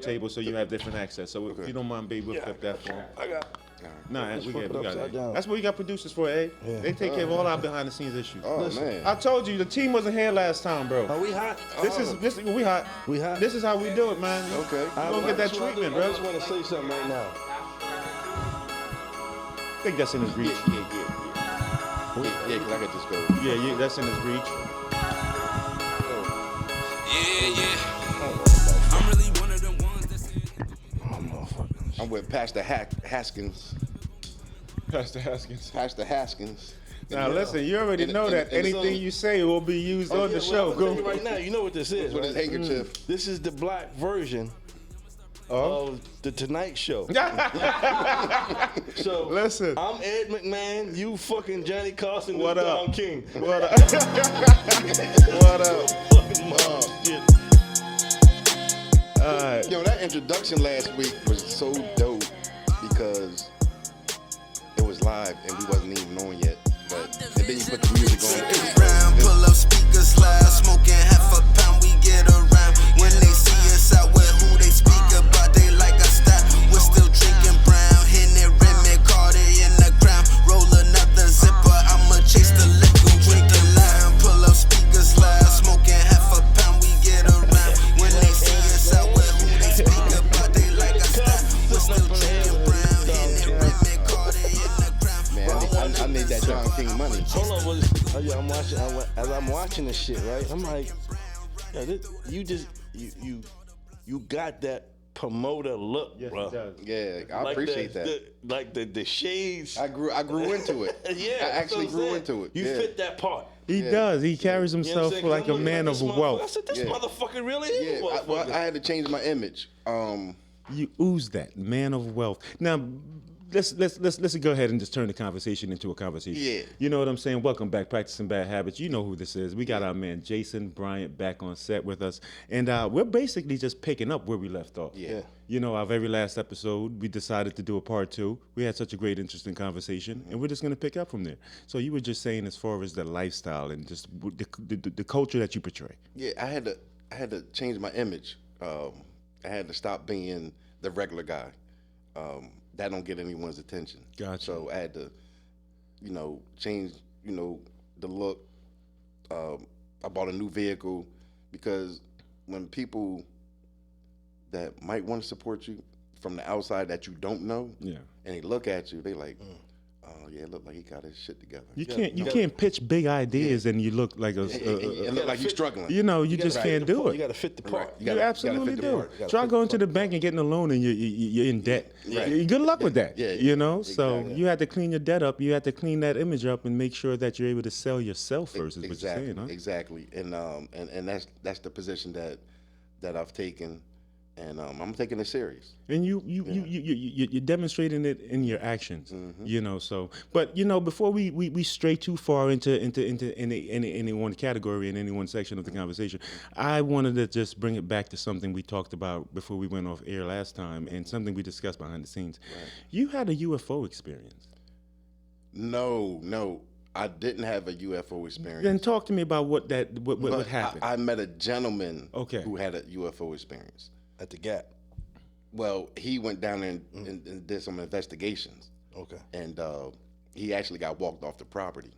table so you have different access. So if you don't mind, babe, we'll flip that for him. I got. Nah, we got it. Down. That's what we got producers for, eh? Yeah. They take care of all our behind the scenes issues. Oh, man. I told you the team wasn't here last time, bro. Are we hot? This we hot. We hot? This is how we do it, man. Okay. You don't get that treatment, I bro. just want to say something right now. I think that's in his reach. Yeah, because I got this go. Yeah, that's in his reach. I'm really one of them ones that say I'm with Pastor Haskins. Pastor Haskins. Pastor Haskins. Now listen, you already know that anything you say will be used on the show. I'm gonna tell you right now, you know what this is, With right? his handkerchief. This is the black version Oh. of the Tonight Show. So Listen. I'm Ed McMahon, you fucking Johnny Carson, What this up? Don King. What up? What up? Fucking mom, shit. All right. Yo, that introduction last week was so dope because it was live and we wasn't even on yet. But and then you put the music on. round, pull up speakers loud, smoking half a pound, we get around. When they see us out with who they speak about, they like our style. We're still drinking brown, hitting it Remy Carter in the ground. Roll another zipper, I'ma chase the liquor, drink the lime. Pull up speakers loud, smoking half a pound, we get around. When they see us out with who they speak about, they like our style. We're still drinking brown, hitting it Remy Carter in the ground. Man, I need that John King money. Hold on, I'm watching. As I'm watching this shit, right? I'm like, yeah, you got that promoter look, Yes, bro. he does. Yeah, I Like appreciate that. Like the shades. I grew into it. Yeah, I actually that's what I'm grew saying. into it. You yeah. fit that part. He Yeah. does. He carries You know what I'm himself saying? 'Cause like I'm a looking man at of this motherfucker. I wealth. said, this Yeah. motherfucker really is a Yeah, motherfucker. I had to change my image. You ooze that man of wealth. Now, let's go ahead and just turn the conversation into a conversation. Yeah. You know what I'm saying? Welcome back, Practicing Bad Habits. You know who this is. We got our man Jason Bryant back on set with us, and we're basically just picking up where we left off. Yeah. You know, our very last episode, we decided to do a part 2. We had such a great, interesting conversation, and we're just going to pick up from there. So you were just saying as far as the lifestyle and just the culture that you portray. Yeah, I had to change my image. I had to stop being the regular guy. That don't get anyone's attention. Gotcha. So I had to, change, the look. I bought a new vehicle because when people that might want to support you from the outside that you don't know, Yeah. and they look at you, they like, oh yeah, it look like he got his shit together. You can't pitch big ideas and you look like It look like you're struggling. you know, you just can't do You it. got to fit the part. Right. You absolutely fit the do. part. gotta Try fit going the to the bank and getting a loan and you're in debt. Right. Good luck with that. Yeah, you know, so exactly. you had to clean your debt up. You had to clean that image up and make sure that you're able to sell yourself first. Is what you're saying, huh? Exactly. And that's the position that I've taken, and I'm taking it serious. And you're demonstrating it in your actions, you know. So, but you know, before we stray too far into any one category in any one section of the conversation, I wanted to just bring it back to something we talked about before we went off air last time, and something we discussed behind the scenes. Right. You had a UFO experience. No, I didn't have a UFO experience. Then talk to me about what But happened. I met a gentleman Okay. who had a UFO experience. At the Gap. Well, he went down there and did some investigations, Okay. and he actually got walked off the property.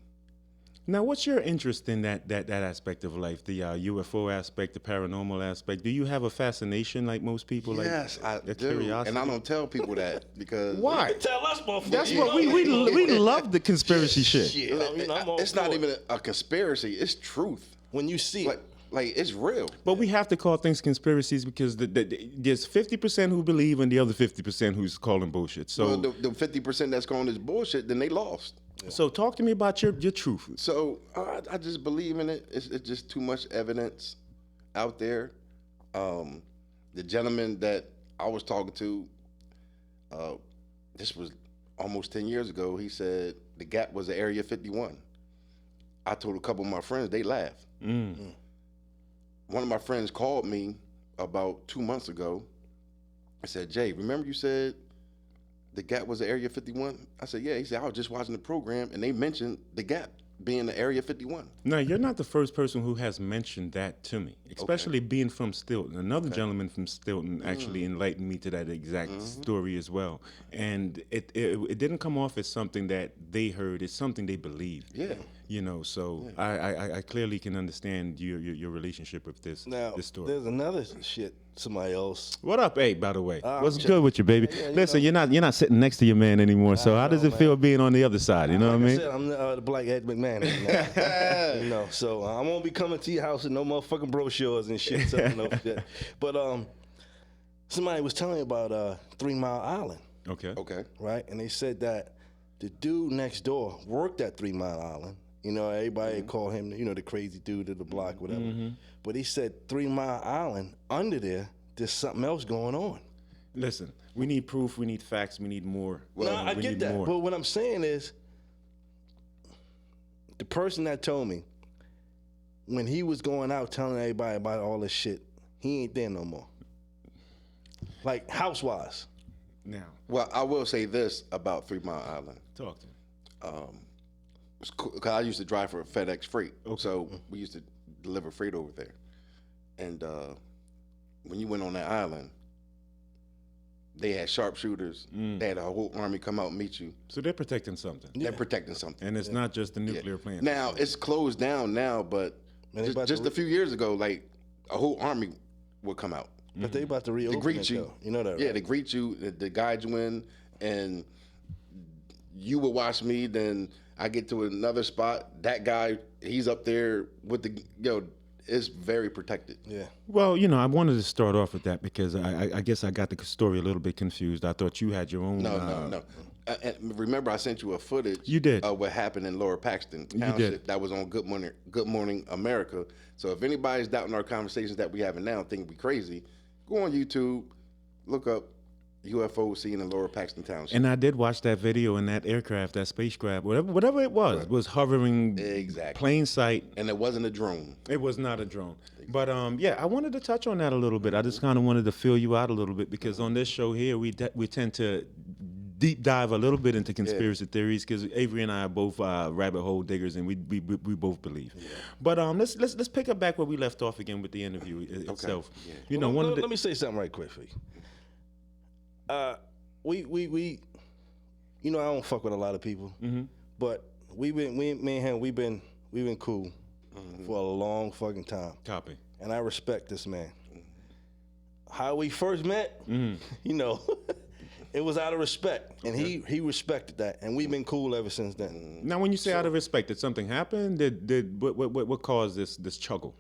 Now, what's your interest in that aspect of life, the UFO aspect, the paranormal aspect? Do you have a fascination like most people? Yes, like I a do, curiosity? and I don't tell people that because Why? Tell us, motherfucker. That's You what know we love the conspiracy shit. Yeah, I'm all it's not for it. even a conspiracy. It's truth. When you see it. Like it's real. But we have to call things conspiracies because there's 50% who believe and the other 50% who's calling bullshit. So, Well, the 50% that's calling this bullshit, then they lost. so talk to me about your truth. So I just believe in it. It's just too much evidence out there. The gentleman that I was talking to, this was almost 10 years ago. He said the Gap was the Area 51. I told a couple of my friends, they laughed. One of my friends called me about 2 months ago and said, Jay, remember you said the Gap was the Area 51? I said, yeah. He said, I was just watching the program and they mentioned the Gap being the Area 51. Now, you're not the first person who has mentioned that to me, especially being from Stilton. Another gentleman from Stilton actually enlightened me to that exact story as well. And it didn't come off as something that they heard. It's something they believed. Yeah. You know, so I clearly can understand your relationship with this story. There's another shit somebody else. What up, A, by the way? What's I'm good with you, baby? Yeah, you Listen, know. you're not sitting next to your man anymore, so how does it feel being on the other side? You know what I mean? Said, I'm the Black Ed McMahon. Now, you know, so I won't be coming to your house with no motherfucking brochures and shit. So, no shit. But somebody was telling me about 3 Mile Island, Okay. Okay. right? And they said that the dude next door worked at 3 Mile Island. You know, everybody call him, you know, the crazy dude of the block, whatever. But he said 3 Mile Island, under there's something else going on. Listen, we need proof, we need facts, we need more. No, I we get need that. more. But what I'm saying is, the person that told me, when he was going out telling everybody about all this shit, he ain't there no more. Like, house-wise. Now, Well, I will say this about 3 Mile Island. talk to me. It's cool, 'cause I used to drive for FedEx Freight, so we used to deliver freight over there. And when you went on that island, they had sharpshooters. They had a whole army come out and meet you. So they're protecting something. They're protecting something. And it's not just the nuclear plant. Now it's closed down now, but Man, they about just to a few years ago, like a whole army would come out. But they about to reopen greet it, you. though. You know that, Yeah, right? to greet you, to guide you in, and you will watch me. Then I get to another spot. That guy, he's up there with the it's very protected. Yeah. Well, you know, I wanted to start off with that because I guess I got the story a little bit confused. I thought you had your own. No. And remember, I sent you a footage. You did. Of what happened in Lower Paxton did. Township. That was on Good Morning America. So if anybody's doubting our conversations that we having now, think we crazy, go on YouTube, look up UFO seen in Lower Paxton Township. And I did watch that video, and that aircraft, that spacecraft, whatever it was hovering Exactly. plain sight. And it wasn't a drone. It was not a drone. But yeah, I wanted to touch on that a little bit. I just kind of wanted to fill you out a little bit because on this show here, we tend to deep dive a little bit into conspiracy theories because Avery and I are both rabbit hole diggers, and we both believe. Yeah. But let's pick up back where we left off again with the interview itself. Yeah. You know, let me say something right quick for you. We you know, I don't fuck with a lot of people, but me and him, we've been cool for a long fucking time. Copy. And I respect this man. How we first met, you know, it was out of respect, and he respected that, and we've been cool ever since then. Now, when you say out of respect, did something happen? What caused this struggle?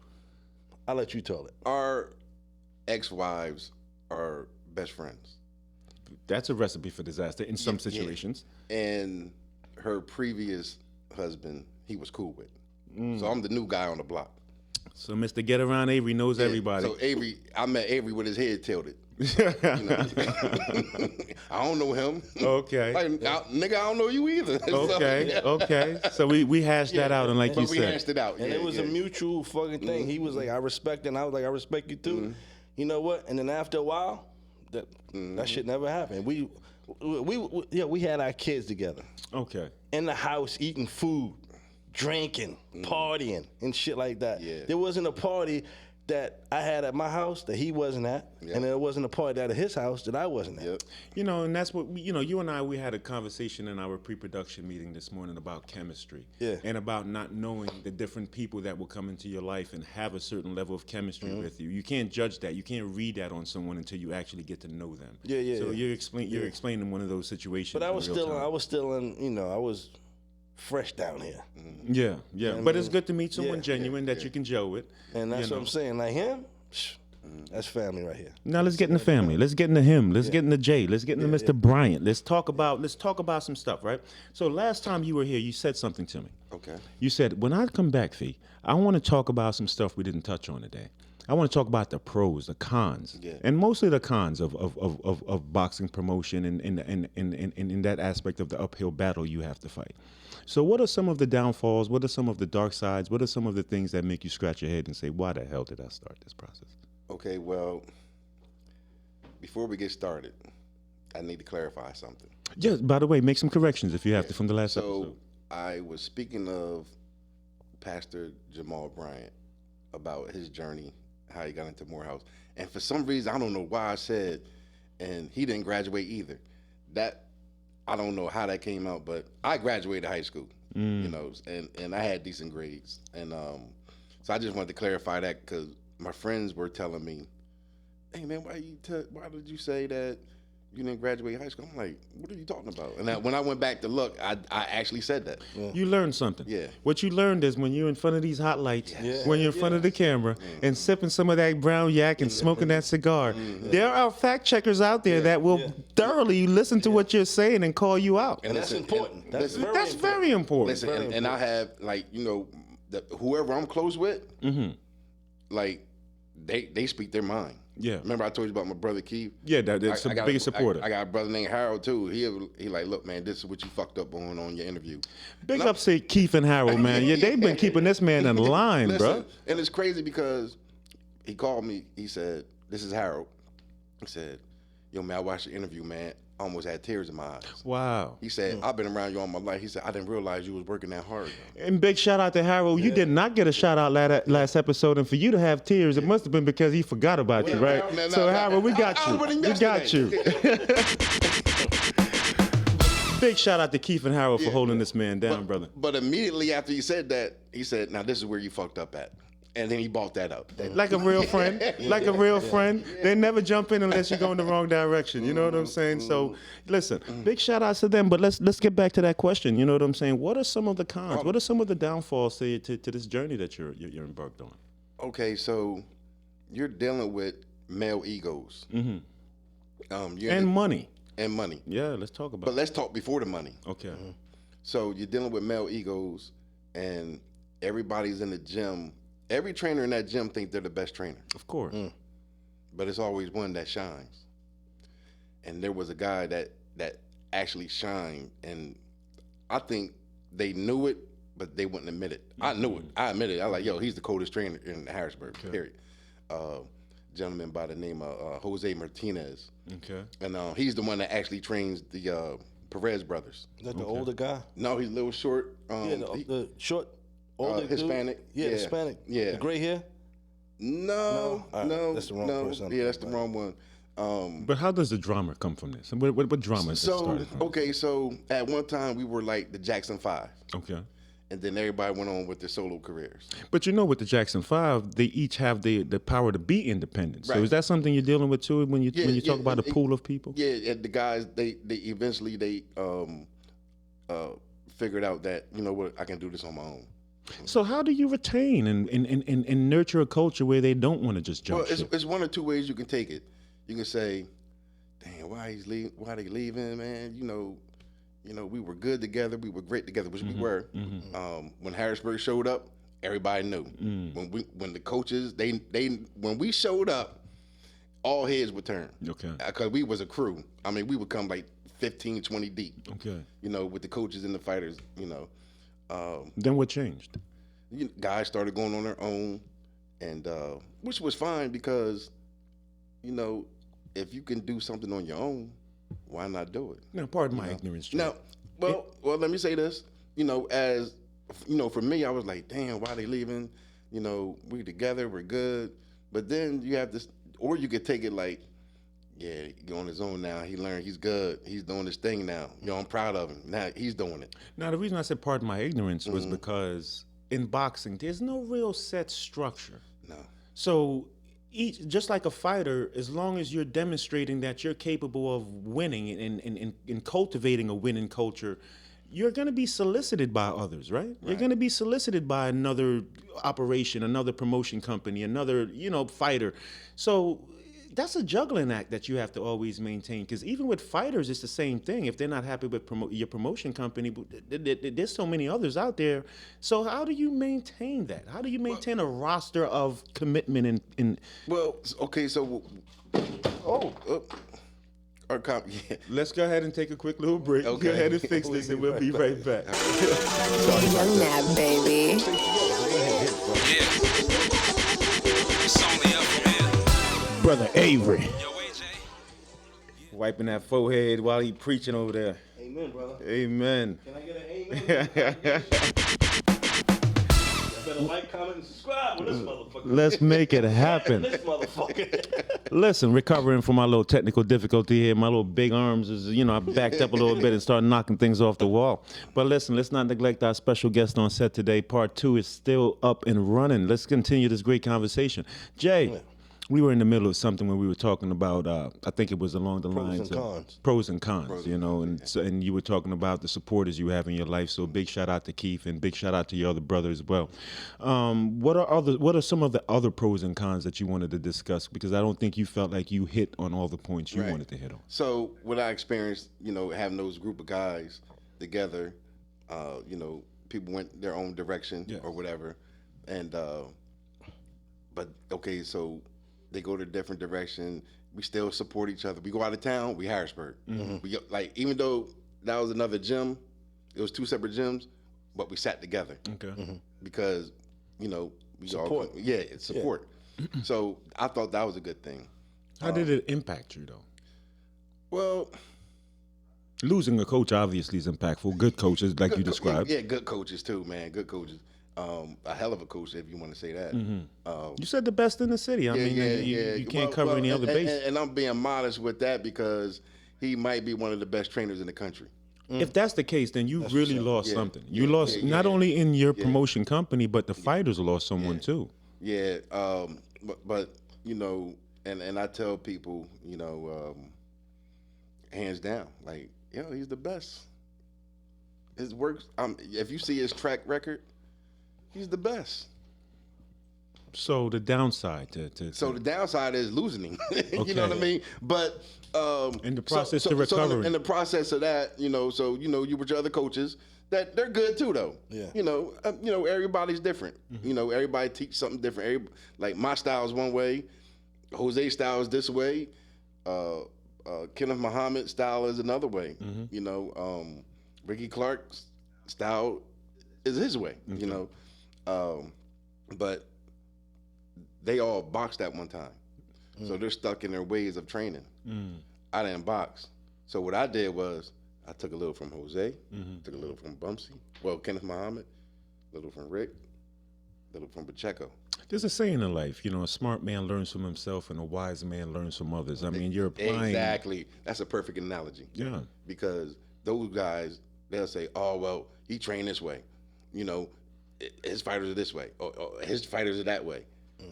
I'll let you tell it. Our ex-wives are best friends. That's a recipe for disaster in some situations. Yeah. And her previous husband, he was cool with. So I'm the new guy on the block. So Mr. Get Around Avery knows everybody. So I met Avery with his head tilted. You know? I don't know him. Okay. Like, nigga, I don't know you either. Okay. So we hashed that out, and like you we said, hashed it out. And it was a mutual fucking thing. He was like, I respect it, and I was like, I respect you too. You know what? And then after a while, that shit never happened. We had our kids together. Okay. In the house eating food, drinking, partying, and shit like that. Yeah. There wasn't a party that I had at my house that he wasn't at, and there wasn't a party at his house that I wasn't at. You know, and that's what you and I, we had a conversation in our pre-production meeting this morning about chemistry, and about not knowing the different people that will come into your life and have a certain level of chemistry with you. You can't judge that. You can't read that on someone until you actually get to know them. So you're explaining one of those situations. But I was still in, you know, I was fresh down here. Yeah. But it's good to meet someone genuine that you can gel with. And that's what I'm saying. Like him, that's family right here. Now let's get in the family. Let's get into him. Let's get into Jay. Let's get into Mr. Bryant. Let's talk about some stuff, right? So last time you were here, you said something to me. Okay. You said, when I come back, Fee, I want to talk about some stuff we didn't touch on today. I want to talk about the pros, the cons, and mostly the cons of boxing promotion and in that aspect of the uphill battle you have to fight. So what are some of the downfalls? What are some of the dark sides? What are some of the things that make you scratch your head and say, why the hell did I start this process? Okay, well, before we get started, I need to clarify something. Yes, by the way, make some corrections if you have to from the last episode. So I was speaking of Pastor Jamal Bryant about his journey, how he got into Morehouse. And for some reason, I don't know why I said, and he didn't graduate either. That, I don't know how that came out, but I graduated high school, you know, and I had decent grades. And so I just wanted to clarify that because my friends were telling me, hey, man, why did you say that you didn't graduate high school? I'm like, what are you talking about? And when I went back to look, I actually said that. Yeah. You learned something. Yeah. What you learned is when you're in front of these hot lights, Yes. when you're in front of the camera, and sipping some of that brown yak and smoking that cigar, there are fact checkers out there that will thoroughly listen to what you're saying and call you out. And that's important. That's listen, Very important. Listen, and I have, like, you know, whoever I'm close with, like, they speak their mind. Yeah. Remember I told you about my brother Keith? Yeah, that's the biggest supporter. I got a brother named Harold too. He like, look, man, this is what you fucked up on your interview. Big ups to Keith and Harold, man. Yeah, they've been keeping this man in line, bro. And it's crazy because he called me. He said, "This is Harold." He said, "Yo, man, I watched the interview, man. I almost had tears in my eyes." Wow. He said, "I've been around you all my life." He said, "I didn't realize you was working that hard." And big shout out to Harold. You did not get a shout out last episode, and for you to have tears, it must have been because he forgot about you, right? So Harold, we got you. We got you. Big shout out to Keith and Harold for holding this man down, brother. But immediately after he said that, he said, "Now this is where you fucked up at." And then he bought that up. Like a real friend. Like a real friend. They never jump in unless you go in the wrong direction. You know what I'm saying? So listen, big shout outs to them. But let's get back to that question. You know what I'm saying? What are some of the cons? What are some of the downfalls to this journey that you're embarked on? Okay, so you're dealing with male egos. And money. And money. Yeah, let's talk about But let's talk before the money. Okay. So you're dealing with male egos, and everybody's in the gym. Every trainer in that gym thinks they're the best trainer. Of course. But it's always one that shines. And there was a guy that actually shined, and I think they knew it, but they wouldn't admit it. I knew it. I admitted it. I was like, yo, he's the coldest trainer in Harrisburg, period. Gentleman by the name of Jose Martinez. Okay. And he's the one that actually trains the Perez brothers. Is that the older guy? No, he's a little short. The short, older Hispanic. Dude? Yeah, Hispanic. Yeah. The gray hair? No. That's the wrong person. Yeah, that's the wrong one. But how does the drama come from this? What drama is it started from? Okay, so at one time we were like the Jackson 5. Okay. And then everybody went on with their solo careers. But you know, with the Jackson 5, they each have the power to be independent. So Right. is that something you're dealing with too when you talk about a pool of people? Yeah, and the guys they eventually figured out that, you know what, I can do this on my own. So how do you retain and nurture a culture where they don't want to just jump Well, ship? it's one or two ways you can take it. You can say, "Damn, why they leaving, man? You know, we were good together. We were great together, which we were. When Harrisburg showed up, everybody knew. When the coaches when we showed up, all heads would turn. Okay. Because we was a crew. I mean, we would come like 15, 20 deep. Okay. You know, with the coaches and the fighters. Then what changed? Guys started going on their own, and which was fine because, you know, if you can do something on your own, why not do it? Now, pardon my ignorance, Jay. No, well, let me say this. You know, as you know, for me, I was like, damn, why they leaving? You know, we together, we're good. But then you have this, or you could take it like, yeah, he's on his own now. He learned, he's good. He's doing his thing now. You know, I'm proud of him. Now he's doing it. Now, the reason I said pardon my ignorance was because in boxing, there's no real set structure. No. So just like a fighter, as long as you're demonstrating that you're capable of winning and cultivating a winning culture, you're going to be solicited by others, right? You're going to be solicited by another operation, another promotion company, another, fighter. So that's a juggling act that you have to always maintain, because even with fighters, it's the same thing. If they're not happy with your promotion company, there's so many others out there. So how do you maintain that? How do you maintain a roster of commitment and Well, okay, so Let's go ahead and take a quick little break. Okay. Go ahead and fix this, and we'll be right back. Young Nab, baby. It's only up from here. Brother Avery, Yo, AJ. wiping that forehead while he preaching over there. Amen, brother. Amen. Can I get an amen? better like, comment, and subscribe with this motherfucker. Let's make it happen. This motherfucker. Listen, recovering from my little technical difficulty here. My little big arms is, I backed up a little bit and started knocking things off the wall. But listen, let's not neglect our special guest on set today. Part 2 is still up and running. Let's continue this great conversation. Jay, we were in the middle of something when we were talking about, I think it was along the lines of pros and cons, and you were talking about the supporters you have in your life. So big shout out to Keith and big shout out to your other brother as well. What are some of the other pros and cons that you wanted to discuss? Because I don't think you felt like you hit on all the points you wanted to hit on. So what I experienced, having those group of guys together, people went their own direction or whatever, and but okay, so they go to a different direction. We still support each other. We go out of town, we Harrisburg. We even though that was another gym, it was 2 separate gyms, but we sat together. Okay. Because, we Support. all it's support. So I thought that was a good thing. How did it impact you though? Well, losing a coach obviously is impactful. Good coaches, like you described. Yeah, good coaches too, man. Good coaches. A hell of a coach, if you want to say that. You said the best in the city. I mean, you can't cover any other base. And I'm being modest with that because he might be one of the best trainers in the country. If that's the case, then you really lost something. You lost not only in your promotion company, but the fighters lost someone too. Yeah, but and I tell people, hands down, like, he's the best. His works, if you see his track record, he's the best. So the downside So the downside is losing him. You know what I mean? But in the process to recovery. So in the process of that, so you with your other coaches, that they're good too, though. Yeah. Everybody's different. Everybody teach something different. Like my style is one way, Jose's style is this way, Kenneth Muhammad's style is another way. Ricky Clark's style is his way. But they all boxed at one time. So they're stuck in their ways of training. I didn't box. So what I did was I took a little from Jose, took a little from Kenneth Muhammad, a little from Rick, a little from Pacheco. There's a saying in life, a smart man learns from himself and a wise man learns from others. I mean, you're applying. Exactly. That's a perfect analogy. Yeah. Because those guys, they'll say, oh, well, he trained this way. His fighters are this way, or his fighters are that way.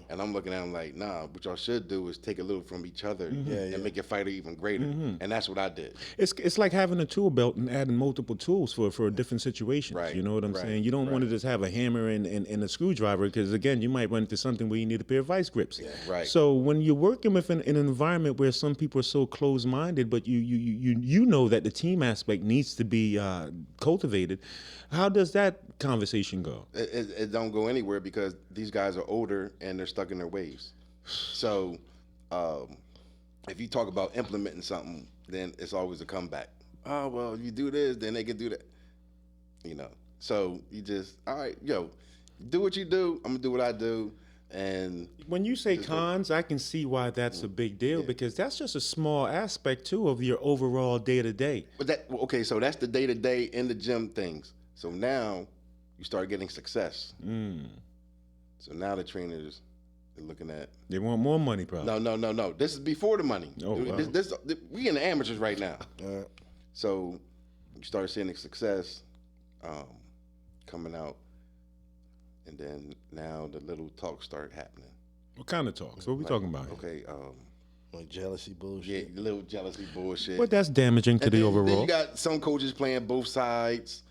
And I'm looking at him like, nah, what y'all should do is take a little from each other and make your fighter even greater. And that's what I did. It's like having a tool belt and adding multiple tools for different situations. Right. You know what I'm saying? You don't want to just have a hammer and a screwdriver because, again, you might run into something where you need a pair of vice grips. Yeah, right. So when you're working with an environment where some people are so close-minded, but you know that the team aspect needs to be cultivated, how does that conversation go? It don't go anywhere because these guys are older and they're stuck in their ways. So if you talk about implementing something, then it's always a comeback. Oh, well, if you do this, then they can do that. So you just, all right, do what you do. I'm going to do what I do. And when you say cons, I can see why that's a big deal because that's just a small aspect, too, of your overall day-to-day. But so that's the day-to-day in the gym things. So now you start getting success. So now the trainers are looking at. They want more money, probably. No. This is before the money. Oh, wow. We in the amateurs right now. So you start seeing the success coming out, and then now the little talks start happening. What kind of talks? What are we talking about here? Okay. Like jealousy bullshit. Yeah, little jealousy bullshit. But that's damaging to the overall. Then you got some coaches playing both sides.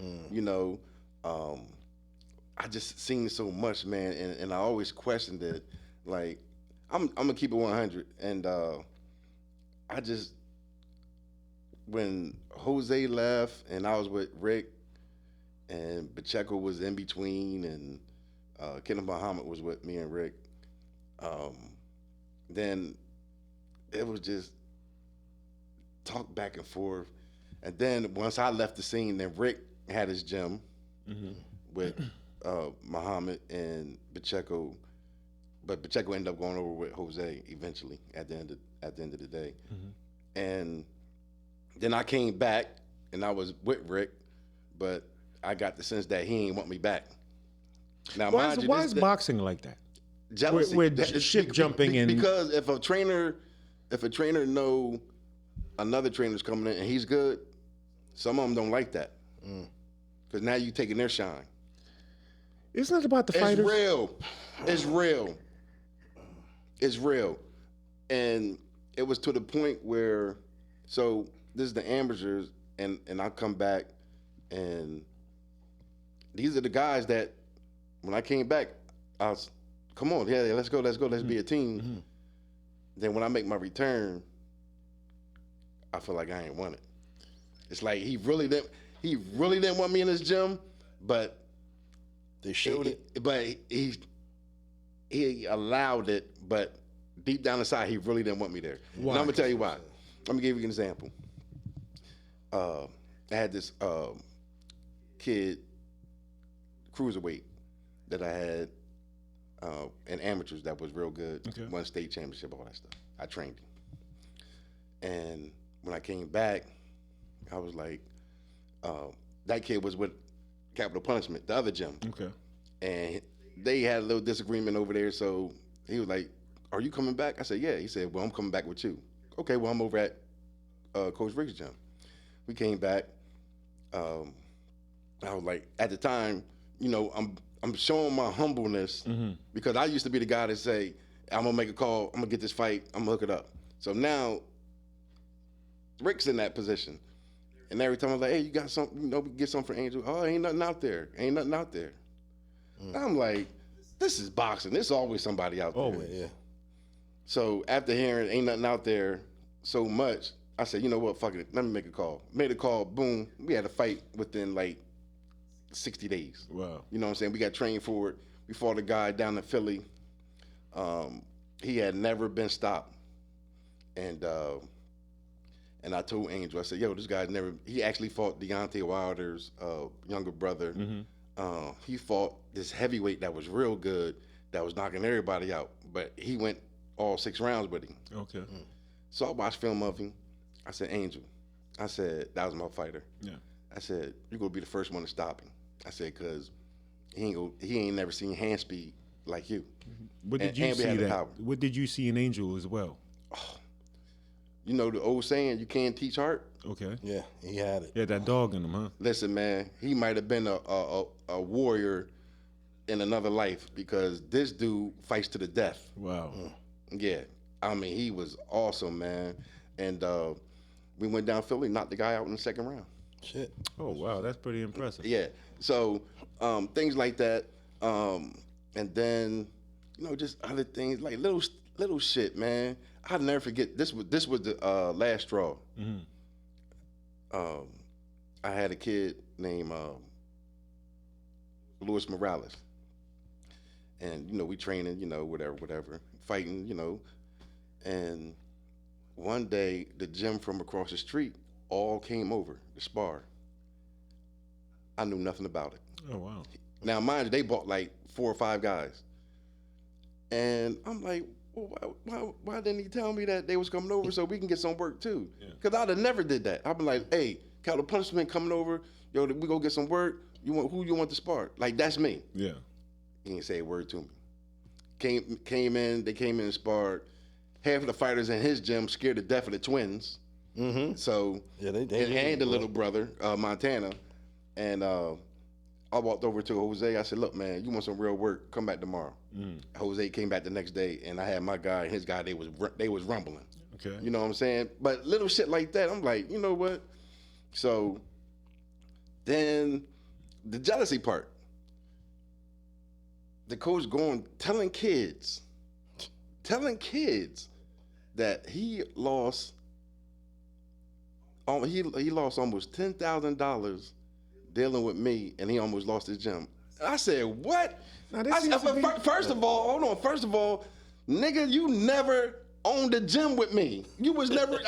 I just seen so much, man, and I always questioned it. Like, I'm gonna keep it 100, and when Jose left and I was with Rick, and Pacheco was in between, and Kenneth Muhammad was with me and Rick. Then it was just talk back and forth, and then once I left the scene, then Rick had his gym with Muhammad and Pacheco, but Pacheco ended up going over with Jose eventually at the end of the day, and then I came back and I was with Rick, but I got the sense that he ain't want me back. Now, Why mind is, you, why this- is boxing like that? jealousy. We're That- ship be- jumping and- because if a trainer know another trainer's coming in and he's good, some of them don't like that because now you taking their shine. It's not about the fighters. It's real. It's real. It's real. And it was to the point where, so this is the amateurs, and I come back, and these are the guys that, when I came back, I was, come on, yeah, let's go, let's be a team. Mm-hmm. Then when I make my return, I feel like I ain't won it. It's like he really didn't want me in his gym, but They showed it. But he allowed it, but deep down inside, he really didn't want me there. Why? And I'm gonna tell you why. Let me give you an example. I had this kid, cruiserweight, that I had in amateurs that was real good. Okay. Won state championship, all that stuff. I trained him. And when I came back, I was like, that kid was with Capital Punishment, the other gym. Okay. And they had a little disagreement over there, so he was like, are you coming back? I said, yeah. He said, well, I'm coming back with you. Okay, well, I'm over at Coach Rick's gym. We came back. I was like, at the time, you know, I'm showing my humbleness because I used to be the guy that say, I'm gonna make a call, I'm gonna get this fight, I'm gonna hook it up. So now Rick's in that position. And every time I'm like, hey, you got something, you know, we can get something for Angel. Oh, ain't nothing out there. Ain't nothing out there. I'm like, this is boxing. There's always somebody out there. Always. Yeah. So after hearing ain't nothing out there so much, I said, you know what, fuck it, let me make a call. Made a call, boom. We had a fight within like 60 days. Wow. You know what I'm saying? We got trained for it. We fought a guy down in Philly. He had never been stopped. And I told Angel, I said, yo, this guy's never, he actually fought Deontay Wilder's younger brother. He fought this heavyweight that was real good, that was knocking everybody out. But he went all 6 rounds with him. Okay. So I watched film of him. I said, Angel, I said, that was my fighter. Yeah. I said, you're going to be the first one to stop him. I said, because he ain't never seen hand speed like you. What did And you we see had the that? power. What did you see in Angel as well? You know the old saying, you can't teach heart? Okay. Yeah, he had it. Yeah, that dog in him, huh? Listen, man, he might have been a warrior in another life because this dude fights to the death. Wow. Yeah. I mean, he was awesome, man. And we went down Philly, knocked the guy out in the 2nd round. Shit. Oh, wow. That's pretty impressive. Yeah. So things like that. And then, you know, just other things like little shit, man. I'll never forget. This was the last straw. I had a kid named Luis Morales, and you know we training, you know, whatever, fighting, you know, and one day the gym from across the street all came over to spar. I knew nothing about it. Oh, wow. Now, mind you, they bought like 4 or 5 guys. And I'm like, well, why didn't he tell me that they was coming over so we can get some work too? Because I'd have never did that. I'd be like, hey, Capital Punishment coming over. Yo, we go get some work. Who you want to spar? Like, that's me. Yeah. He didn't say a word to me. They came in and sparred. Half of the fighters in his gym scared to death of the twins. So, Yeah, they and the little brother, Montana. And I walked over to Jose. I said, look, man, you want some real work? Come back tomorrow. Jose came back the next day, and I had my guy and his guy, they was rumbling. Okay. You know what I'm saying? But little shit like that, I'm like, you know what? So then the jealousy part. The coach telling kids that he lost almost $10,000 dealing with me, and he almost lost his gym. I said, what? Now, this seems to be- First of all, hold on. First of all, nigga, you never owned a gym with me. You was never,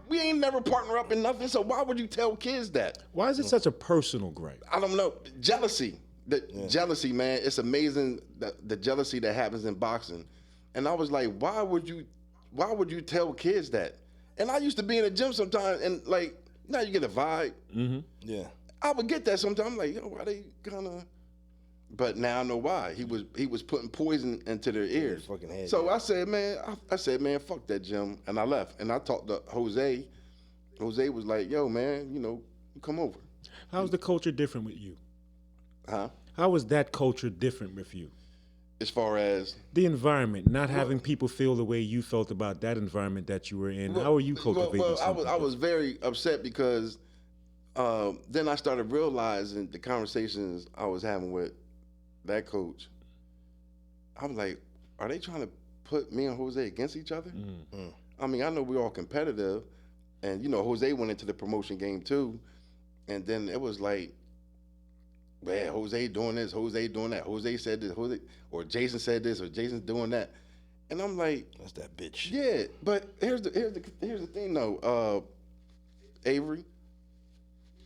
we ain't never partner up in nothing, so why would you tell kids that? Why is it such a personal gripe? I don't know. Jealousy. Jealousy, man. It's amazing the jealousy that happens in boxing. And I was like, why would you tell kids that? And I used to be in a gym sometimes, and like, now you get a vibe. Yeah. I would get that sometimes. I'm like, yo, why they kind of, But now I know why. He was putting poison into their ears. fucking head, So yeah. I said, man, fuck that gym, and I left. And I talked to Jose. Jose was like, yo, man, come over. How's the culture different with you? Huh? How was that culture different with you? As far as The environment, not having people feel the way you felt about that environment that you were in. How are you cultivating Well, something? I was very upset because then I started realizing the conversations I was having with that coach. I was like, are they trying to put me and Jose against each other? I mean, I know we're all competitive, and Jose went into the promotion game too, and then it was like, man, Jose doing this, Jose doing that, Jose said this, or Jason said this, or Jason's doing that, and I'm like, That's that bitch. yeah, but here's the thing though, Avery.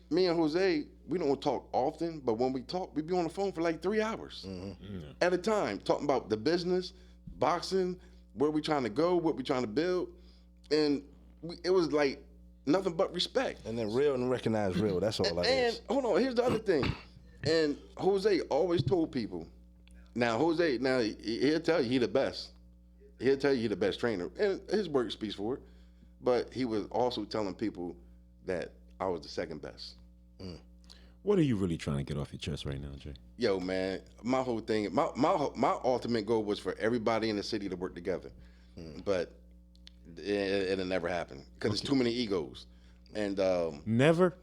Me and Jose, we don't talk often, but when we talk, we be on the phone for like 3 hours at a time, talking about the business, boxing, where we trying to go, what we trying to build, and it was like nothing but respect. And then real and recognize real. That's all that is. And hold on, here's the other thing. And Jose always told people. Now Jose, he'll tell you he the best. He'll tell you he the best trainer, and his work speaks for it. But he was also telling people that I was the second best. What are you really trying to get off your chest right now, Jay? Yo, man, my whole thing, my ultimate goal was for everybody in the city to work together, but it'll never happen because it's too many egos, and Never?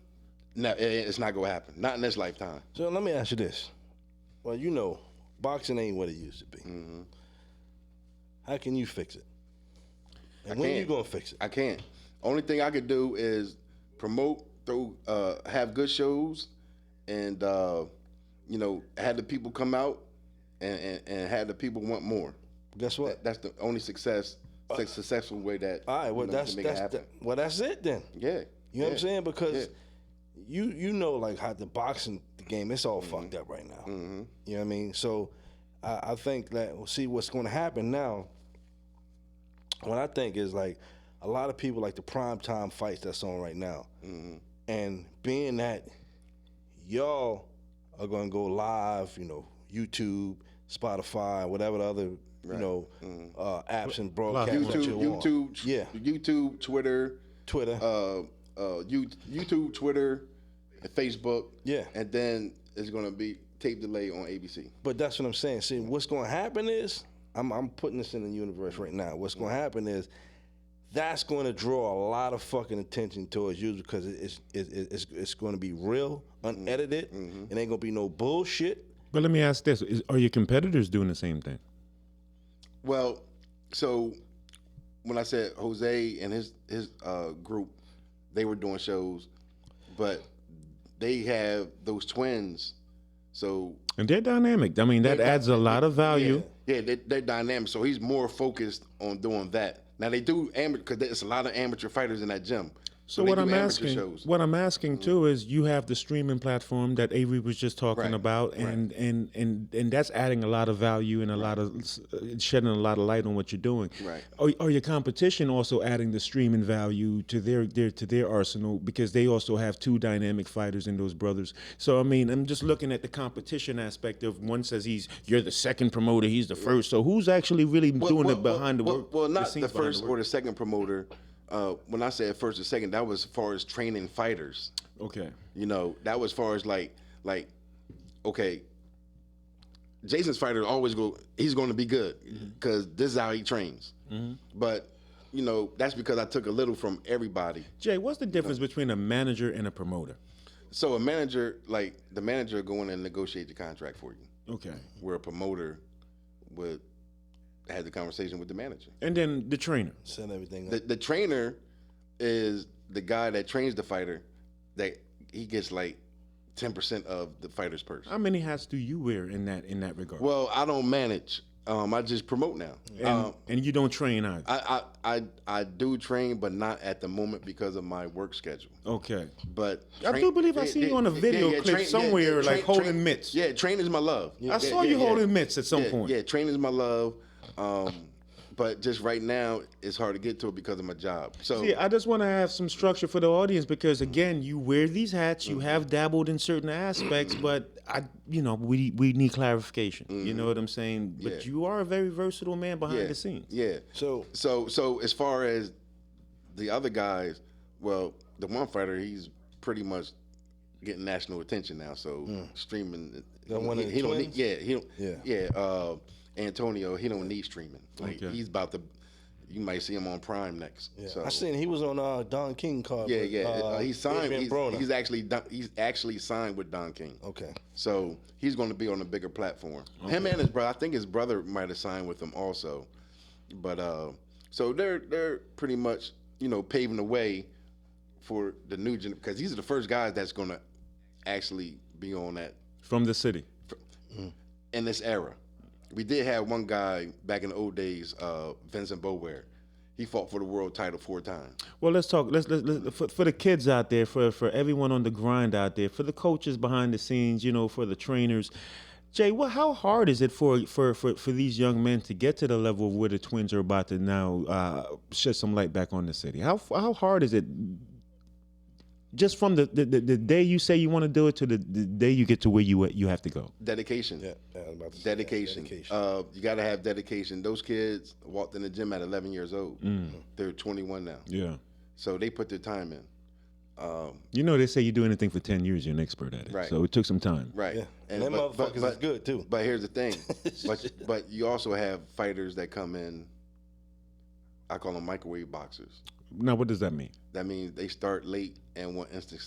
no, it's not gonna happen, not in this lifetime. So let me ask you this. Well, boxing ain't what it used to be. How can you fix it? And when you gonna fix it? I can't. Only thing I could do is promote, have good shows, and have the people come out and have the people want more. Guess what? That's the only successful way that All right, well to make it happen. that's it then. Yeah, You know what I'm saying? Because Yeah. you know like how the boxing game, it's all fucked up right now. You know what I mean? So I think that we'll see what's going to happen now. What I think is like a lot of people like the primetime fights that's on right now, and being that y'all are going to go live, YouTube, Spotify, whatever the other apps and broadcasts that you want. YouTube, Twitter, YouTube, Twitter, and Facebook. Yeah. And then it's gonna be tape delay on ABC. But that's what I'm saying. See, what's going to happen is, I'm putting this in the universe right now. What's going to happen is, that's going to draw a lot of fucking attention towards you because it's going to be real, unedited. It ain't going to be no bullshit. But let me ask this. Are your competitors doing the same thing? Well, so when I said Jose and his group, they were doing shows, but they have those twins. So And they're dynamic. I mean, that adds a lot of value. Yeah, they're dynamic. So he's more focused on doing that. Now they do amateur because there's a lot of amateur fighters in that gym. So they what do I'm amateur asking, shows. what I'm asking too is, you have the streaming platform that Avery was just talking Right, about, and that's adding a lot arsenal and a lot of shedding a lot of light on what you're doing. Right. Are your competition also adding the streaming value to their arsenal, because they also have two dynamic fighters in those brothers? So I mean, I'm just looking at the competition aspect of, one says you're the second promoter, he's the first. So who's actually really doing it behind the work? Well, not the first or the second promoter. When I said first or second, that was as far as training fighters. Okay. That was as far as like, okay, Jason's fighter always he's going to be good because this is how he trains. But, that's because I took a little from everybody. Jay, what's the difference between a manager and a promoter? So a manager, like the manager go in and negotiate the contract for you. Okay. Where a promoter would have the conversation with the manager. And then the trainer. Set everything up. The trainer is the guy that trains the fighter, that he gets like 10% of the fighter's purse. How many hats do you wear in that regard? Well, I don't manage. I just promote now. And you don't train either. I do train, but not at the moment because of my work schedule. Okay. But I do believe I seen you on a video clip somewhere, like holding mitts. Yeah, training's my love. I saw you holding mitts at some point. Yeah, training's my love. but just right now, it's hard to get to it because of my job. So See, I just want to have some structure for the audience because, again, you wear these hats, you have dabbled in certain aspects, but we need clarification. You know what I'm saying? But Yeah. you are a very versatile man behind the scenes. Yeah. So As far as the other guys, well, the one fighter, he's pretty much getting national attention now. So streaming, The one of the he don't twins? need. Yeah, he don't. Yeah. Antonio, he don't need streaming. Like Okay. he's about to. You might see him on Prime next. yeah. So I seen he was on Don King card. yeah, with, yeah. He signed. Adrian Broner. He's actually signed with Don King. Okay. So he's going to be on a bigger platform. Him and his brother. I think his brother might have signed with him also. But so they're pretty much paving the way for the new generation because these are the first guys that's going to actually be on that From the city. in this era. We did have one guy back in the old days, Vincent Bower. He fought for the world title 4 times. Well, let's talk. Let's for the kids out there, for everyone on the grind out there, for the coaches behind the scenes, for the trainers. Jay, how hard is it for these young men to get to the level where the Twins are about to now shed some light back on the city? How hard is it? Just from the day you say you want to do it to the day you get to where you have to go. Dedication. Yeah. I was about to say that. Dedication. You got to have dedication. Those kids walked in the gym at 11 years old. They're 21 now. Yeah. So they put their time in. They say you do anything for 10 years, you're an expert at it. Right. So it took some time. Right. Yeah. And them motherfuckers is good too. But here's the thing. but you also have fighters that come in, I call them microwave boxers. Now, what does that mean? That means they start late and want instant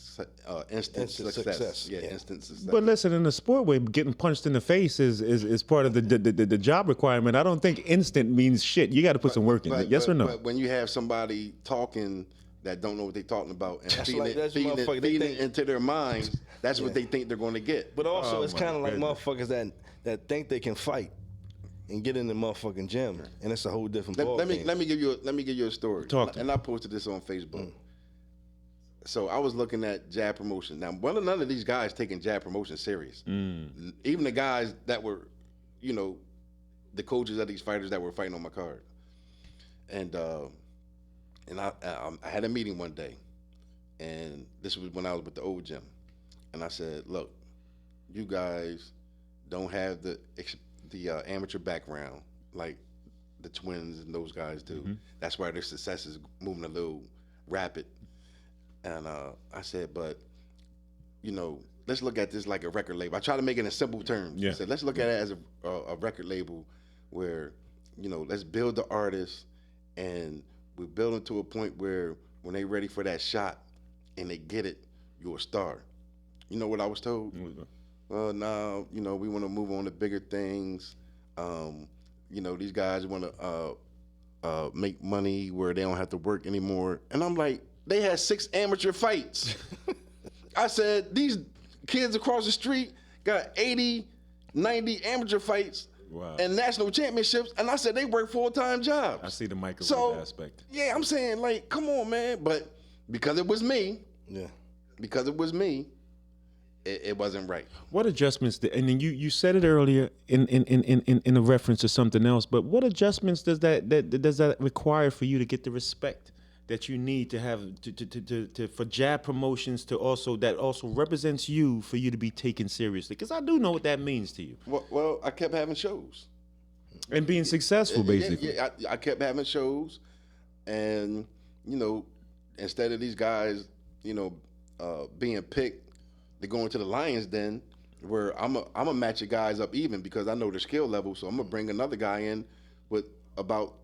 Instant success. success. Yeah, Yeah. instant success. But listen, in the sport way, getting punched in the face is part of the job requirement. I don't think instant means shit. You got to put some work in it. Yes or no? But when you have somebody talking that don't know what they're talking about and That's feeding like- that's feeding motherfucker, they it think- into their minds, that's what they think they're going to get. But also, Oh, it's my kind of like goodness. motherfuckers that think they can fight and get in the motherfucking gym, and it's a whole different ball Let me game. give you a story. Talk to and I posted this on Facebook. So I was looking at jab promotion. Now, none of these guys taking jab promotion serious. Even the guys that were, the coaches of these fighters that were fighting on my card. And I had a meeting one day, and this was when I was with the old gym, and I said, look, you guys don't have the amateur background like the Twins and those guys do. That's why their success is moving a little rapid. And I said, but let's look at this like a record label. I try to make it in simple terms. Yeah. I said, let's look at it as a record label where let's build the artist, and we're building to a point where when they're ready for that shot and they get it, you're a star. You know what I was told? Well, now, we want to move on to bigger things. These guys want to make money where they don't have to work anymore. And I'm like, they had 6 amateur fights. I said, these kids across the street got 80, 90 amateur fights and national championships. And I said, they work full-time jobs. I see the microwave aspect. Yeah, I'm saying, like, come on, man. But because it was me, it wasn't right. What adjustments? And then you said it earlier in a reference to something else. But what adjustments does that require for you to get the respect that you need to have to for jab promotions that also represents you for you to be taken seriously? Because I do know what that means to you. Well, I kept having shows. And being successful, basically. Yeah, I kept having shows, and instead of these guys, being picked to go into the Lions Den, where I'm a match your guys up even because I know their skill level, so I'm gonna bring another guy in with about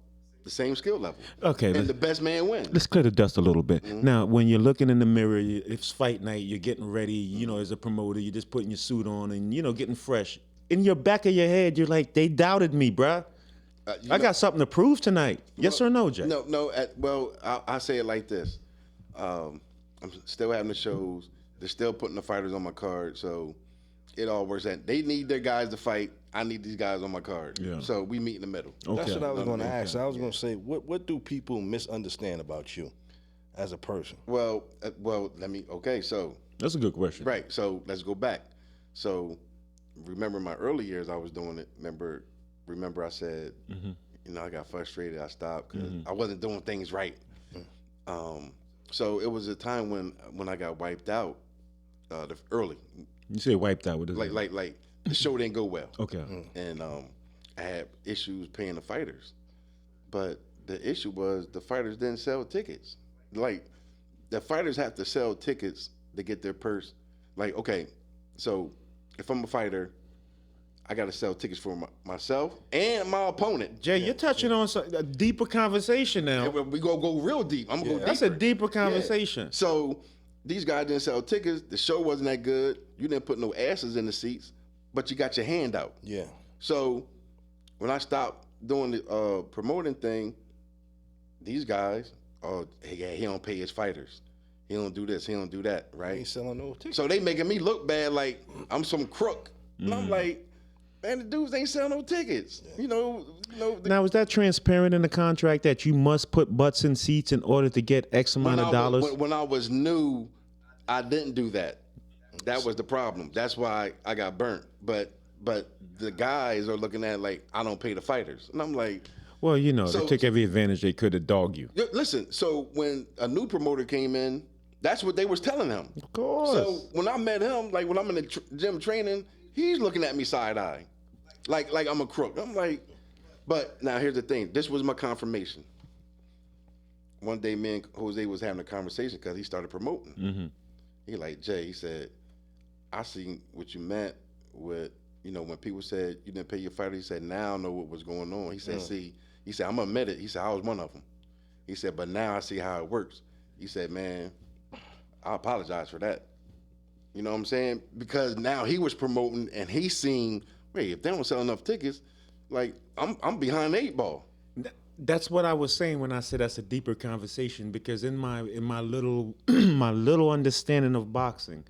the same skill level. Okay, and the best man wins. Let's clear the dust a little bit. Now, when you're looking in the mirror, it's fight night. You're getting ready. As a promoter, you're just putting your suit on and getting fresh. In your back of your head, you're like, they doubted me, bruh. I got something to prove tonight. Yes or no, Jay? No. Well, I say it like this. I'm still having the shows. They're still putting the fighters on my card, so it all works out. They need their guys to fight. I need these guys on my card. Yeah. So we meet in the middle. Okay. That's what I was going to ask. I was going to say, what do people misunderstand about you as a person? Well, so That's a good question. right. So let's go back. So remember my early years, I was doing it. Remember I said, I got frustrated. I stopped because I wasn't doing things right. So it was a time when I got wiped out early. You say wiped out. What is it? Like the show didn't go well. Okay. And I had issues paying the fighters. But the issue was the fighters didn't sell tickets. Like, the fighters have to sell tickets to get their purse. Like, okay, so if I'm a fighter, I got to sell tickets for myself and my opponent. Jay, you're touching on a deeper conversation now. We gonna go real deep. I'm gonna go deeper. That's a deeper conversation. Yeah. So these guys didn't sell tickets. The show wasn't that good. You didn't put no asses in the seats, but you got your hand out. Yeah. So when I stopped doing the promoting thing, these guys, he don't pay his fighters. He don't do this. He don't do that. Right? He ain't selling no tickets. So they making me look bad, like I'm some crook. And I'm like, man, the dudes ain't selling no tickets. Now, is that transparent in the contract that you must put butts in seats in order to get X amount of dollars? When I was new, I didn't do that. That was the problem. That's why I got burnt. But the guys are looking at it like I don't pay the fighters, and I'm like, well, they took every advantage they could to dog you. Listen, so when a new promoter came in, that's what they was telling him. Of course. So when I met him, like when I'm in the gym training, he's looking at me side eye, like I'm a crook. I'm like, but now here's the thing. This was my confirmation. One day, me and Jose was having a conversation because he started promoting. Mm-hmm. He like, Jay, he said, I see what you meant with, when people said you didn't pay your fighter. He said, now I know what was going on. He said, he said, I'm gonna admit it. He said, I was one of them. He said, but now I see how it works. He said, man, I apologize for that. You know what I'm saying? Because now he was promoting and he seen, wait, if they don't sell enough tickets, like I'm behind the 8 ball. That's what I was saying when I said that's a deeper conversation, because in my little my little understanding of boxing,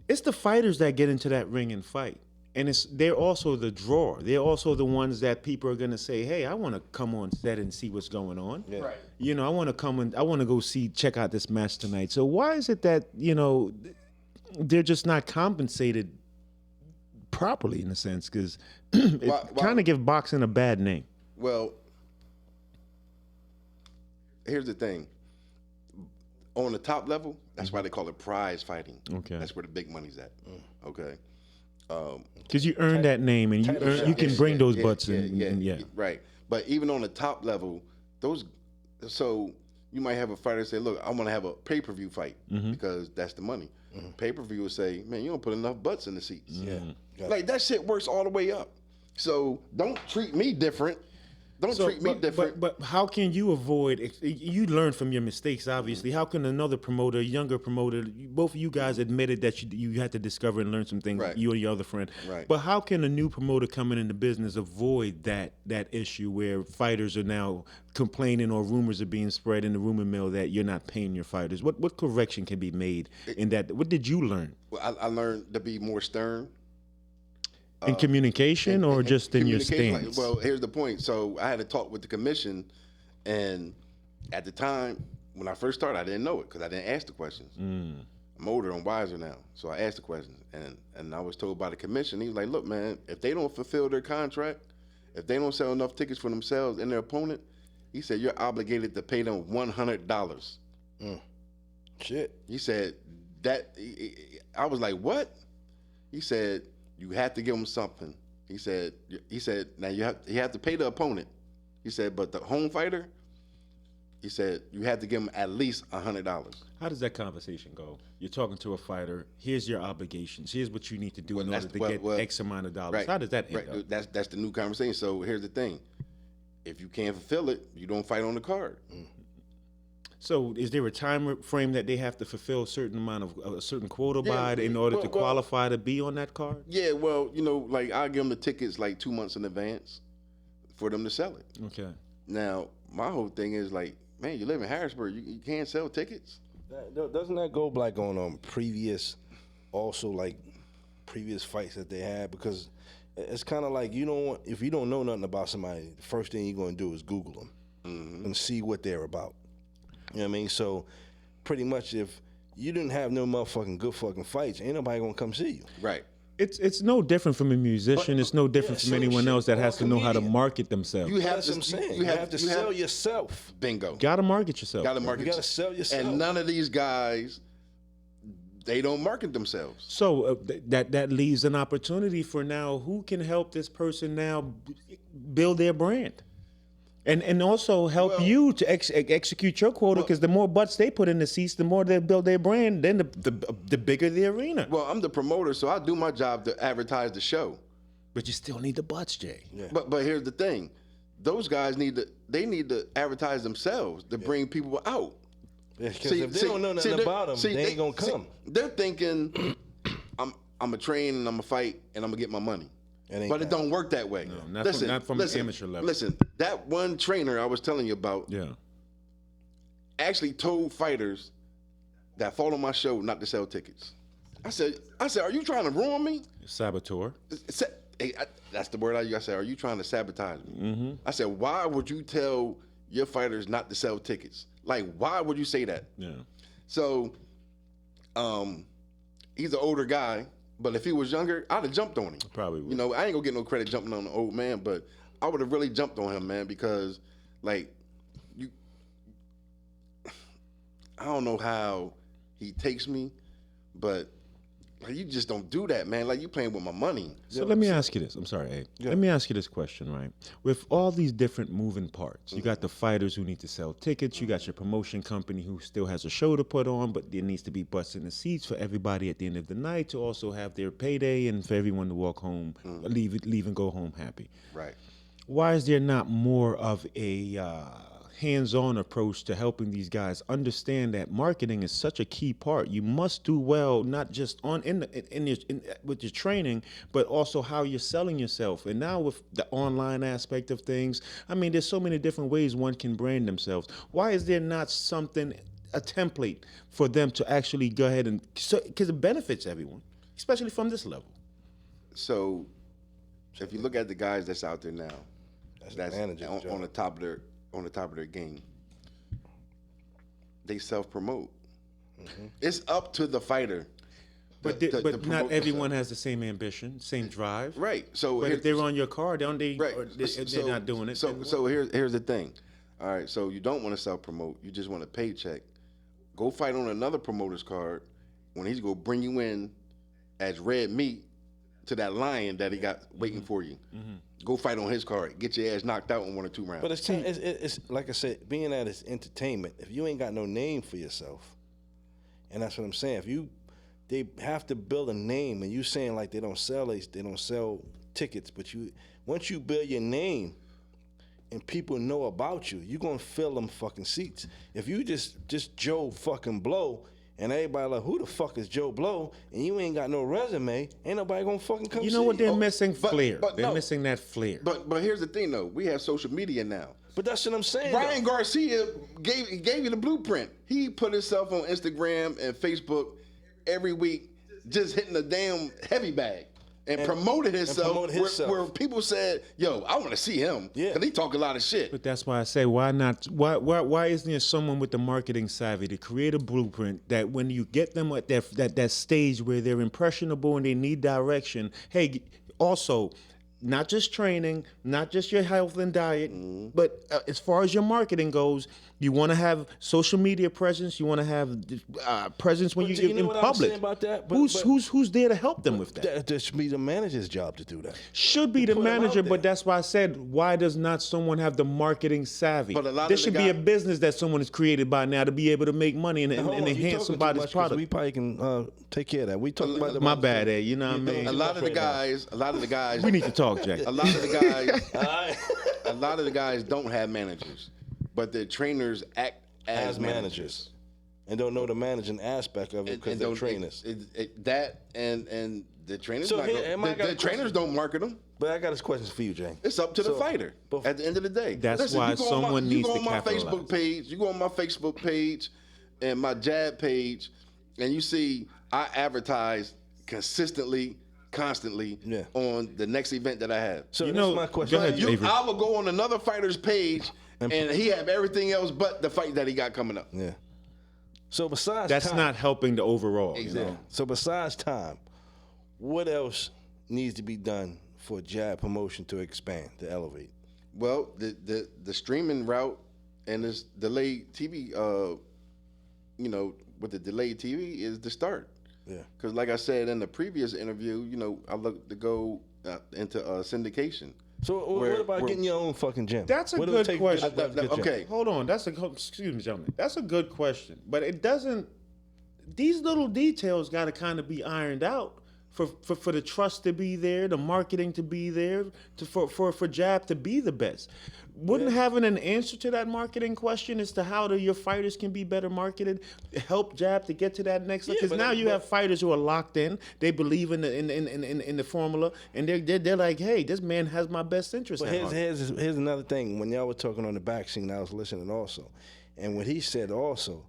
it's the fighters that get into that ring and fight. And they're also the drawer. They're also the ones that people are going to say, hey, I want to come on set and see what's going on. Yeah. Right. I want to come and I want to go check out this match tonight. So why is it that, they're just not compensated properly in a sense? Because it kind of gives boxing a bad name. Well, here's the thing. On the top level, that's why they call it prize fighting. Okay. That's where the big money's at. Okay. Because you earn that name and you can bring those butts in. Yeah. Right. But even on the top level, so you might have a fighter say, look, I want to have a pay-per-view fight because that's the money. Pay-per-view will say, man, you don't put enough butts in the seats. Yeah. Like that shit works all the way up. So don't treat me different. Treat me different. But how can you avoid? You learn from your mistakes, obviously. How can another promoter, younger promoter, both of you guys admitted that you had to discover and learn some things, right. You and your other friend. Right. But how can a new promoter coming into business avoid that issue where fighters are now complaining or rumors are being spread in the rumor mill that you're not paying your fighters? What correction can be made in that? What did you learn? Well, I learned to be more stern. In communication or just in your communication, stance? Well, here's the point. So I had to talk with the commission, and at the time when I first started, I didn't know it because I didn't ask the questions. I'm older and wiser now, so I asked the questions, and I was told by the commission. He was like, "Look, man, if they don't fulfill their contract, if they don't sell enough tickets for themselves and their opponent, he said you're obligated to pay them $100." Shit. He said that. I was like, "What?" He said, you have to give them something. He said, now you have to pay the opponent. He said, but the home fighter, he said, you have to give them at least $100. How does that conversation go? You're talking to a fighter. Here's your obligations. Here's what you need to do in order to get X amount of dollars. Right, How does that end up? That's the new conversation. So here's the thing. If you can't fulfill it, you don't fight on the card. So is there a time frame that they have to fulfill a certain amount of a certain quota by in order to qualify to be on that card? Yeah, well, like I give them the tickets like 2 months in advance for them to sell it. Okay. Now, my whole thing is like, man, you live in Harrisburg, you can't sell tickets. Doesn't that go like on previous fights that they had? Because it's kind of like if you don't know nothing about somebody, the first thing you're going to do is Google them and see what they're about. You know what I mean? So pretty much if you didn't have no motherfucking good fucking fights, ain't nobody gonna come see you. Right. It's no different from a musician. It's no different from same anyone shit. else that Or has a to know how to comedian. market themselves. You have That's to. what I'm saying. You have to sell yourself. Bingo. Gotta market yourself. Got to market. You got to sell yourself. And none of these guys, they don't market themselves. So that leaves an opportunity for now who can help this person now build their brand. And also help you to execute your quota, because the more butts they put in the seats, the more they build their brand, then the bigger the arena. Well, I'm the promoter, so I do my job to advertise the show. But you still need the butts, Jay. Yeah. But here's the thing, those guys need to advertise themselves to bring people out. Because if they don't know nothing about them, they ain't gonna come. They're thinking, I'm a train and I'm a fight and I'm gonna get my money. But it don't work that way. No, not from an amateur level. Listen, that one trainer I was telling you about Yeah. actually told fighters that followed my show not to sell tickets. I said, are you trying to ruin me? Saboteur. That's the word I use. I said, are you trying to sabotage me? Mm-hmm. I said, why would you tell your fighters not to sell tickets? Like, why would you say that? Yeah. So, he's an older guy, but if he was younger, I'd have jumped on him. Probably would. You know, I ain't gonna get no credit jumping on an old man, but I would have really jumped on him, man, because, like, I don't know how he takes me, but like, you just don't do that, man. Like, you playing with my money. So let me ask you this. I'm sorry, Abe. Yeah. Let me ask you this question, right? With all these different moving parts, you got the fighters who need to sell tickets. You got your promotion company who still has a show to put on, but there needs to be butts in the seats for everybody at the end of the night to also have their payday and for everyone to walk home, leave and go home happy. Right. Why is there not more of a hands-on approach to helping these guys understand that marketing is such a key part? You must do well, not just with your training, but also how you're selling yourself. And now with the online aspect of things, I mean, there's so many different ways one can brand themselves. Why is there not a template for them to actually go ahead and, because it benefits everyone, especially from this level? So, if you look at the guys that's out there now, that's on the top of their game, they self-promote. It's up to the fighter. But to not promote everyone themselves. has the same ambition, same drive. Right. So, But if they're on your card, don't they? right. Or they're not doing it. So here's the thing. All right. So you don't want to self-promote. You just want a paycheck. Go fight on another promoter's card when he's gonna bring you in as red meat to that lion that he got waiting for you. Go fight on his card. Get your ass knocked out in 1 or 2 rounds. But it's like I said, being that it's entertainment, if you ain't got no name for yourself, and that's what I'm saying, they have to build a name, and you saying like they don't sell tickets, but once you build your name and people know about you, you're gonna fill them fucking seats. If you just Joe fucking Blow, and everybody like, who the fuck is Joe Blow? And you ain't got no resume, ain't nobody gonna fucking come You see know what? They're you. missing but- flair. but They're no. missing that flair. But here's the thing though. We have social media now. But that's what I'm saying. Brian though. Garcia gave you the blueprint. He put himself on Instagram and Facebook every week, just hitting a damn heavy bag and promoted himself. Where people said, "Yo, I want to see him." Yeah. Because he talk a lot of shit. But that's why I say, why not? Why isn't there someone with the marketing savvy to create a blueprint that when you get them at that stage where they're impressionable and they need direction, hey, also, not just training, not just your health and diet, but as far as your marketing goes, you want to have social media presence. You want to have presence when But you get know in what I'm public. saying about that? But- Who's there to help them with that? That should be the manager's job to do that. Should be the put 'em out manager, there. but that's why I said, why does not someone have the marketing savvy? But a lot There of the should be a guy- business that someone has created by now to be able to make money and Hold on, you enhance talking too somebody's much 'cause product. We probably can take care of that. We talking about the My bad, Ed. You know what I You mean? a lot of the guys, We need to talk, Jack. a lot of the guys, a lot of the guys don't have managers, but their trainers act as managers. and don't know the managing aspect of it because they're don't- trainers. That and the trainers, So not here, gonna- am I got the a trainers don't market them. But I got this question for you, Jay. It's up to the So, fighter but- at the end of the day. That's why you go on someone needs you go to on my capitalize. Facebook page. You go on my Facebook page and my Jab page, and you see I advertise consistently, constantly Yeah. on the next event that I have. So You that's know- my question. go ahead, You, Avery. I will go on another fighter's page, and he have everything else but the fight that he got coming up. Yeah. So besides That's time, not helping the overall. You Exactly. know? So besides time, what else needs to be done for Jab promotion to expand, to elevate? Well, the streaming route and this delayed TV, with the delayed TV is the start. Yeah. Because like I said in the previous interview, I look to go into syndication. So what about getting your own fucking gym? That's a What it'll good take question. to get a gym? Okay. Hold on. Excuse me, gentlemen. That's a good question. But it doesn't, these little details got to kind of be ironed out for the trust to be there, the marketing to be there, for Jab to be the best. Wouldn't having an answer to that marketing question as to how your fighters can be better marketed help Jab to get to that next level? Because now you have fighters who are locked in. They believe in the formula, and they're like, hey, this man has my best interest. But here's another thing. When y'all were talking on the back scene, I was listening also, and what he said also,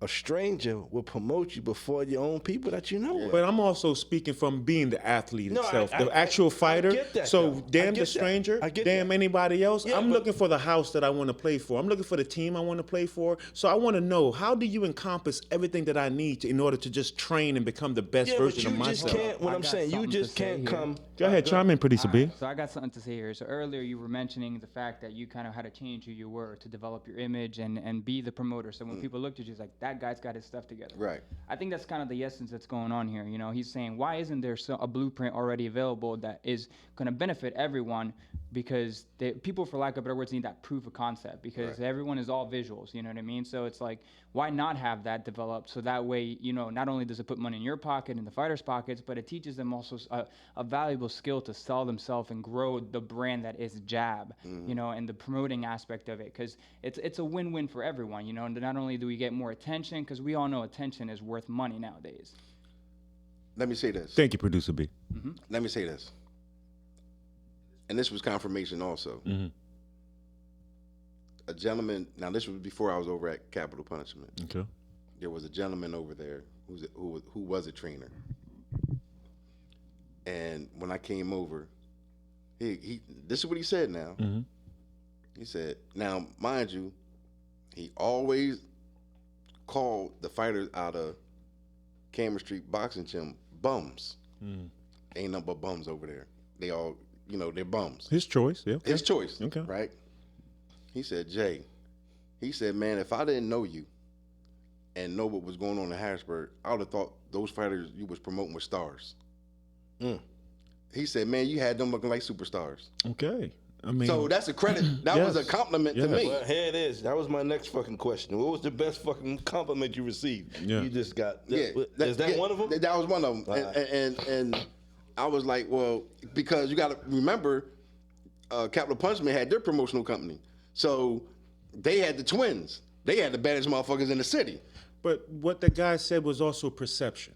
a stranger will promote you before your own people that you know. But I'm also speaking from being the athlete No, itself, I the actual fighter. get that, So though. damn I the get stranger, that. I get damn that. anybody else. Yeah, I'm but- looking for the house that I want to play for. I'm looking for the team I want to play for. So I want to know, how do you encompass everything that I need in order to just train and become the best Yeah, but version you of just myself? can't. What I I'm got saying, you something just to say can't here. come. Go ahead, chime in, Pretty Sabir. So I got something to say here. So earlier you were mentioning the fact that you kind of had to change who you were to develop your image and be the promoter. So when people looked at you, it's like, that guy's got his stuff together. Right. I think that's kind of the essence that's going on here. He's saying, why isn't there a blueprint already available that is going to benefit everyone? Because people, for lack of better words, need that proof of concept, because everyone is all visuals, you know what I mean? So it's like, why not have that developed so that way, not only does it put money in your pocket and the fighters' pockets, but it teaches them also a valuable skill to sell themselves and grow the brand that is Jab, and the promoting aspect of it, because it's a win-win for everyone, and not only do we get more attention, because we all know attention is worth money nowadays. Let me say this. Thank you, Producer B. Let me say this. And this was confirmation also. A gentleman, now this was before I was over at Capital Punishment. Okay. There was a gentleman over there who was a trainer. And when I came over, he this is what he said now. He said, now, mind you, he always called the fighters out of Cameron Street Boxing Gym bums. Ain't nothing but bums over there. They all, they're bums. His choice, yeah. His choice, Okay. right? He said, Jay, he said, man, if I didn't know you and know what was going on in Harrisburg, I would have thought those fighters you was promoting were stars. He said, man, you had them looking like superstars. Okay. I mean, So that's a credit. That was a Yes. compliment to Yes. me. Well, here it is. That was my next fucking question. What was the best fucking compliment you received? Yeah. You just got. Yeah, Is that one of them? That was one of them. And I was like, well, because you got to remember, Capital Punishment had their promotional company, so they had the twins. They had the baddest motherfuckers in the city. but what the guy said was also perception.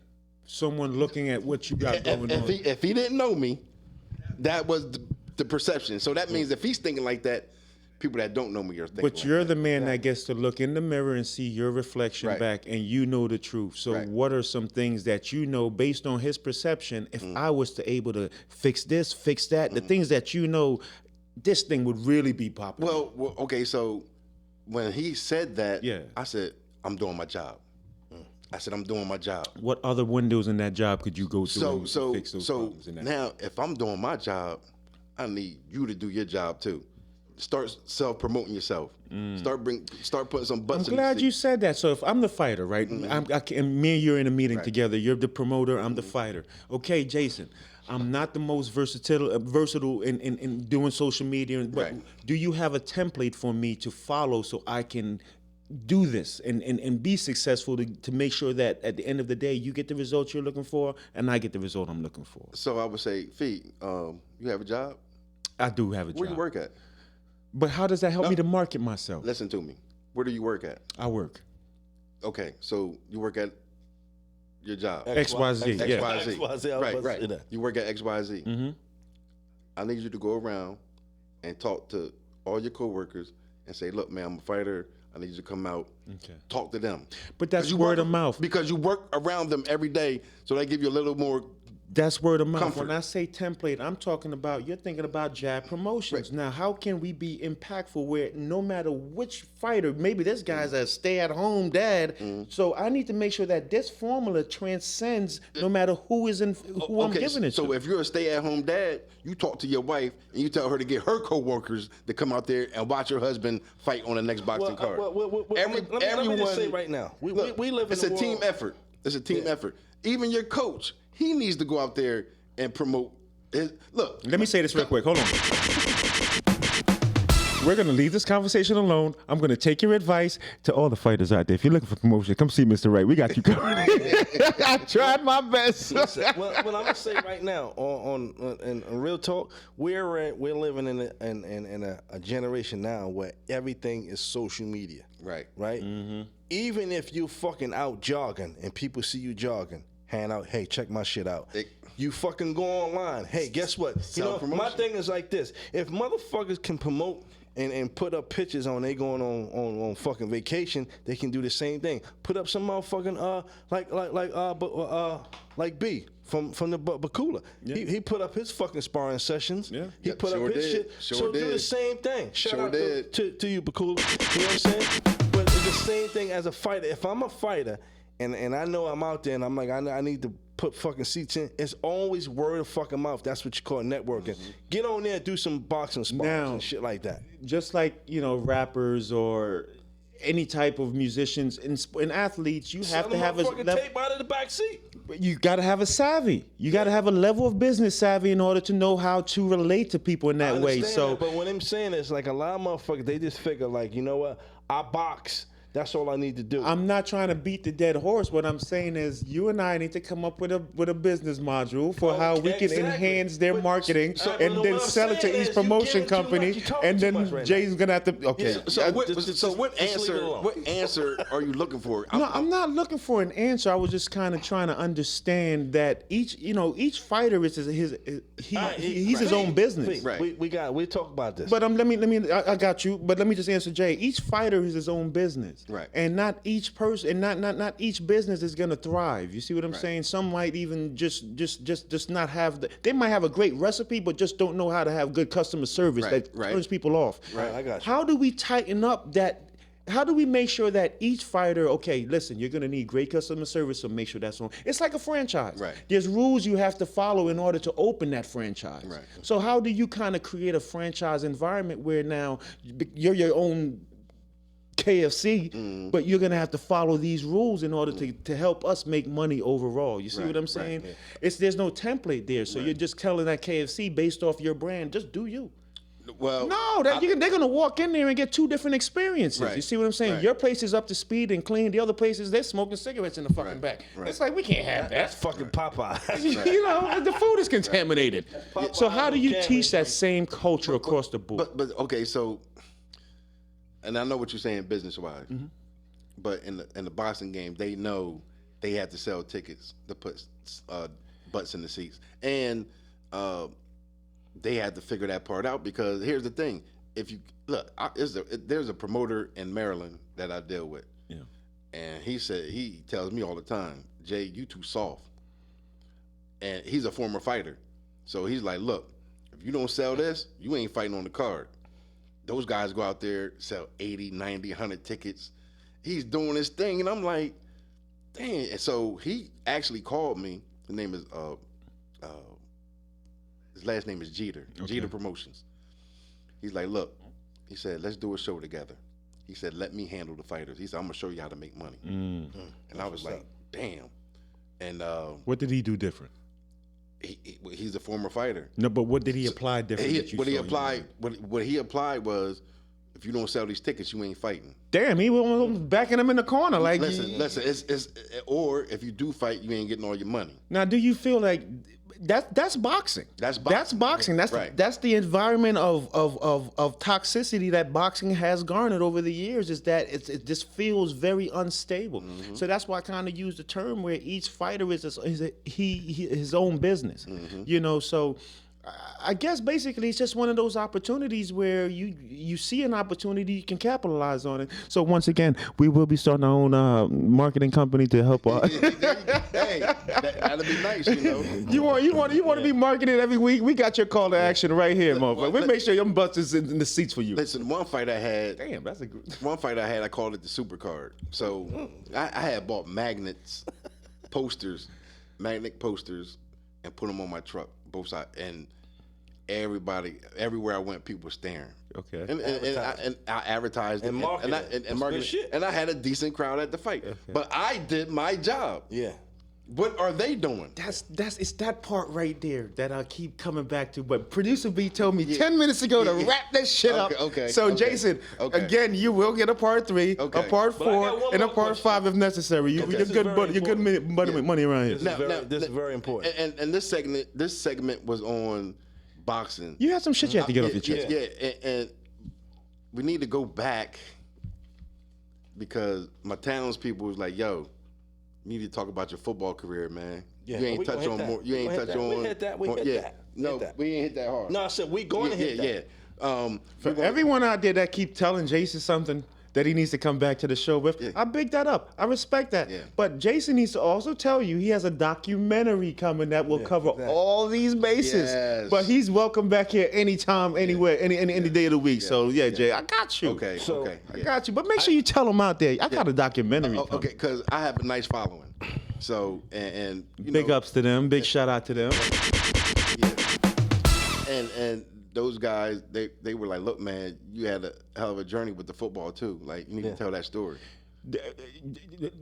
Someone looking at what you got going on. If he didn't know me, that was the perception. So that means if he's thinking like that, people that don't know me are thinking. But like you're that. the man that gets to look in the mirror and see your reflection Right. back, and you know the truth. So Right. what are some things that you know based on his perception? If I was to able to fix this, fix that, the things that this thing would really be popular. Well, okay. So when he said that, Yeah. I said, I'm doing my job. I said, I'm doing my job. What other windows in that job could you go through So and so fix those so problems in that? now, if I'm doing my job, I need you to do your job too. Start self promoting yourself. Start putting some butts. I'm in the glad seat. you said that. So if I'm the fighter, right? Me and you're in a meeting together. You're the promoter. I'm the fighter. Okay, Jason. I'm not the most versatile in doing social media, but Right. do you have a template for me to follow so I can do this and be successful to make sure that at the end of the day you get the results you're looking for and I get the result I'm looking for? So I would say, Fee, you have a job? I do have a Where job. you work at? But how does that help me to market myself? Listen to me. Where do you work at? I work. Okay, so you work at your job. XYZ, yeah. XYZ. XYZ, I was about Right, to right. say that. You work at XYZ. Mm-hmm. I need you to go around and talk to all your coworkers and say, look, man, I'm a fighter. I need you to come out, Okay. talk to them. But that's 'Cause you word work- of mouth. Because you work around them every day, so they give you a little more That's word of mouth. Comfort. When I say template, I'm talking about, you're thinking about jab promotions. Now, how can we be impactful where no matter which fighter, maybe this guy's a stay-at-home dad, so I need to make sure that this formula transcends no matter who is who I'm giving it so to. if you're a stay-at-home dad, you talk to your wife and you tell her to get her co-workers to come out there and watch her husband fight on the next boxing card. Let me just say right now, we live in it's a a world. team effort. It's a team effort. Even your coach, he needs to go out there and promote. Look. Let me say this real quick. Hold on. We're going to leave this conversation alone. I'm going to take your advice to all the fighters out there. If you're looking for promotion, come see Mr. Wright. We got you covered. I tried my best. Listen, well, I'm gonna say right now, on real talk, we're living in a generation now where everything is social media. Right. Right. Mm-hmm. Even if you fucking out jogging and people see you jogging, hand out, hey, check my shit out. You fucking go online. Hey, guess what? You know, my thing is like this: if motherfuckers can promote and put up pictures on they going on fucking vacation, they can do the same thing. Put up some motherfucking like B from the Bakula. Yeah. He put up his fucking sparring sessions. Yeah. He put up his shit. So do the same thing. Shout out to you, Bakula. You know what I'm saying? But it's the same thing as a fighter. If I'm a fighter and I know I'm out there and I'm like, I need to put fucking seats in, it's always word of fucking mouth. That's what you call networking. Get on there, do some boxing sparring and shit like that. Just like, rappers or any type of musicians and athletes, you have to have fucking tape out of the back seat. You got to have a savvy. You got to have a level of business savvy in order to know how to relate to people in that way. So, but what I'm saying is, like, a lot of motherfuckers, they just figure, like, you know what? I box. That's all I need to do. I'm not trying to beat the dead horse. What I'm saying is, you and I need to come up with a business module for how we can enhance their marketing and then sell it to each promotion company. And then Jay's gonna have to. Okay. So what answer are you looking for? No, I'm not looking for an answer. I was just kind of trying to understand that each fighter is he's his own business. Right. We talk about this. But I got you. But let me just answer Jay. Each fighter is his own business. Right. And not each person, and not each business is gonna thrive. You see what I'm saying? Some might even just not have they might have a great recipe, but just don't know how to have good customer service that turns people off. Right. I got you. How do we tighten up that? How do we make sure that each fighter, okay, listen, you're gonna need great customer service, so make sure that's on. It's like a franchise. Right. There's rules you have to follow in order to open that franchise. Right. So how do you kind of create a franchise environment where now you're your own KFC, but you're gonna have to follow these rules in order to help us make money overall. You see what I'm saying? Right, yeah. There's no template there, so you're just telling that KFC based off your brand, just do you. Well, no, they're gonna walk in there and get two different experiences. Right. You see what I'm saying? Right. Your place is up to speed and clean. The other places they're smoking cigarettes in the fucking back. Right. It's like we can't have that. That's fucking Popeye. The food is contaminated. So how do you teach that same culture across the board? But okay, so. And I know what you're saying business-wise, but in the boxing game, they know they have to sell tickets to put butts in the seats, and they had to figure that part out because here's the thing: if you look, there's a promoter in Maryland that I deal with, and he tells me all the time, Jay, you too soft, and he's a former fighter, so he's like, look, if you don't sell this, you ain't fighting on the card. Those guys go out there, sell 80, 90, 100 tickets. He's doing his thing, and I'm like, dang. And so he actually called me. His name is, his last name is Jeter, Jeter Promotions. He's like, look, he said, let's do a show together. He said, let me handle the fighters. He said, I'm going to show you how to make money. And I was like, damn. And what did he do different? He's a former fighter. No, but what did he apply different? What he applied was, if you don't sell these tickets, you ain't fighting. Damn, he was backing him in the corner. Like, listen. Or if you do fight, you ain't getting all your money. Now, do you feel like that's boxing? That's boxing. That's the environment of toxicity that boxing has garnered over the years. Is that it just feels very unstable. So that's why I kind of use the term where each fighter is his own business. So I guess basically it's just one of those opportunities where you see an opportunity, you can capitalize on it. So once again, we will be starting our own marketing company to help. Hey, hey, that'd be nice, you know. You want to be marketed every week? We got your call to action right here, motherfucker. We make sure your butts is in the seats for you. Listen, one fight I had. Damn, that's a good. One fight I had, I called it the super card. So I had bought magnets, magnet posters, and put them on my truck, both sides, and everywhere I went, people were staring. Okay. And I advertised And it, marketed and it. That's marketed good shit. and I had a decent crowd at the fight. Okay. But I did my job. Yeah. What are they doing? It's that part right there that I keep coming back to. But producer B told me 10 minutes ago to wrap that shit up. Okay. So Okay. Jason, Okay. again, you will get a part 3, Okay. a part But I got 4, one and a more part question. 5 if necessary. You're This is good, very buddy. You're good important. money around here. This is very important. And this segment was on boxing. You had some shit you had to get off your chest. Yeah, and we need to go back because my townspeople was like, "Yo, you need to talk about your football career, man. Yeah, you ain't we gonna touch hit on that. more. You We ain't gonna touch hit that. on. We hit that. We hit yeah. that. No, Hit that. we ain't hit that hard. No, I said we going to hit that. Yeah. For everyone out there that keep telling Jason something that he needs to come back to the show with, I big that up. I respect that. Yeah. But Jason needs to also tell you he has a documentary coming that will cover all these bases. Yes. But he's welcome back here anytime, anywhere, any day of the week. So yeah, Jay, I got you. Okay. So- okay. I got you. But make sure you tell them out there. I got a documentary. Oh, coming. okay, because I have a nice following. So and you Big know, ups to them. Big shout out to them. yeah. And those guys, they were like, look, man, you had a hell of a journey with the football too. Like you need to tell that story.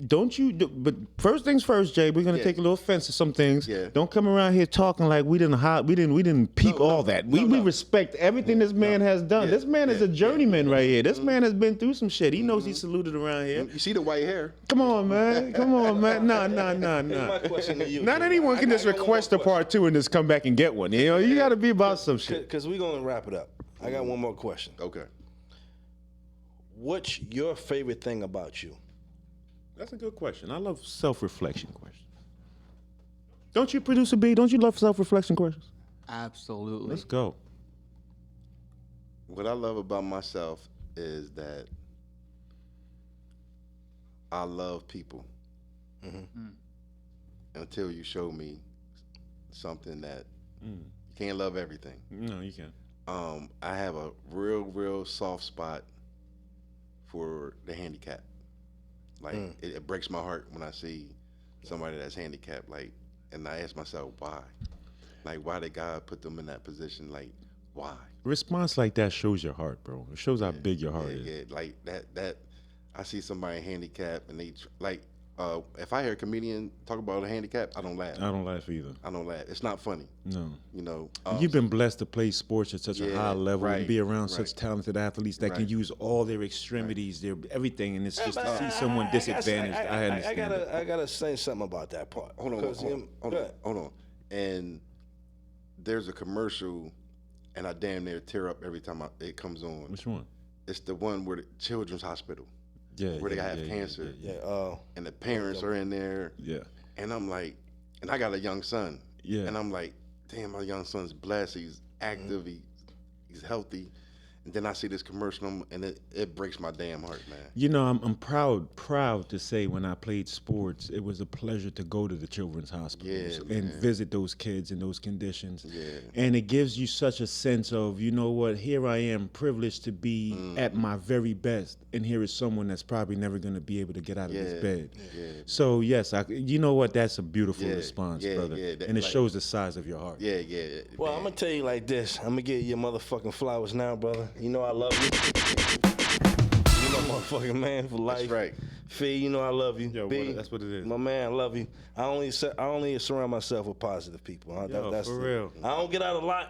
Don't you? But first things first, Jay. We're gonna Yeah. take a little offense to some things. Yeah. Don't come around here talking like we didn't peep all that. We respect everything this man has done. Yeah. This man is a journeyman right here. This man has been through some shit. He knows he's saluted around here. You see the white hair? Come on, man. Come on, man. Nah. Here's my question to you. Not anyone can just request a part 2 and just come back and get one. You know, you got to be about some shit. Because we're going to wrap it up. I got one more question. Okay. What's your favorite thing about you? That's a good question. I love self-reflection questions. Don't you, Producer B? Don't you love self-reflection questions? Absolutely. Let's go. What I love about myself is that I love people until you show me something that you can't love everything. No, you can't. I have a real soft spot for the handicap. Like it breaks my heart when I see somebody that's handicapped. Like, and I ask myself why. Like, why did God put them in that position? Like, why? Response like that shows your heart, bro. It shows how big your heart is. Yeah, like that. I see somebody handicapped, and they like. If I hear a comedian talk about a handicap, I don't laugh. I don't laugh either. I don't laugh. It's not funny. No. You know. You've been blessed to play sports at such a Yeah, high level and right, be around right. such talented athletes that can Right. use all their extremities, their everything, and it's just to see someone I disadvantaged. I understand. I gotta say something about that part. Hold on. 'Cause, Hold on. And there's a commercial, and I damn near tear up every time it comes on. Which one? It's the one where the Children's Hospital, Yeah. where they have cancer, Yeah. and the parents are in there, Yeah. and I'm like, and I got a young son, Yeah. and I'm like, damn, my young son's blessed. He's active. He's healthy. And then I see this commercial, and it breaks my damn heart, man. You know, I'm proud to say when I played sports, it was a pleasure to go to the children's hospitals Yeah, and man. visit those kids in those conditions. Yeah. And it gives you such a sense of, you know what, here I am privileged to be at my very best, and here is someone that's probably never going to be able to get out of this Yeah, bed. yeah. So yes, you know what, that's a beautiful Yeah, response, yeah, brother. yeah, that- and it like- shows the size of your heart. Yeah, yeah. Well, I'm gonna tell you like this. I'm gonna give you your motherfucking flowers now, brother. You know I love you. You my motherfucking man for life. That's right. Fee, you know I love you. Yo, B, that's what it is. My man, I love you. I only surround myself with positive people. Huh? Yo, That's for it. real. I don't get out a lot,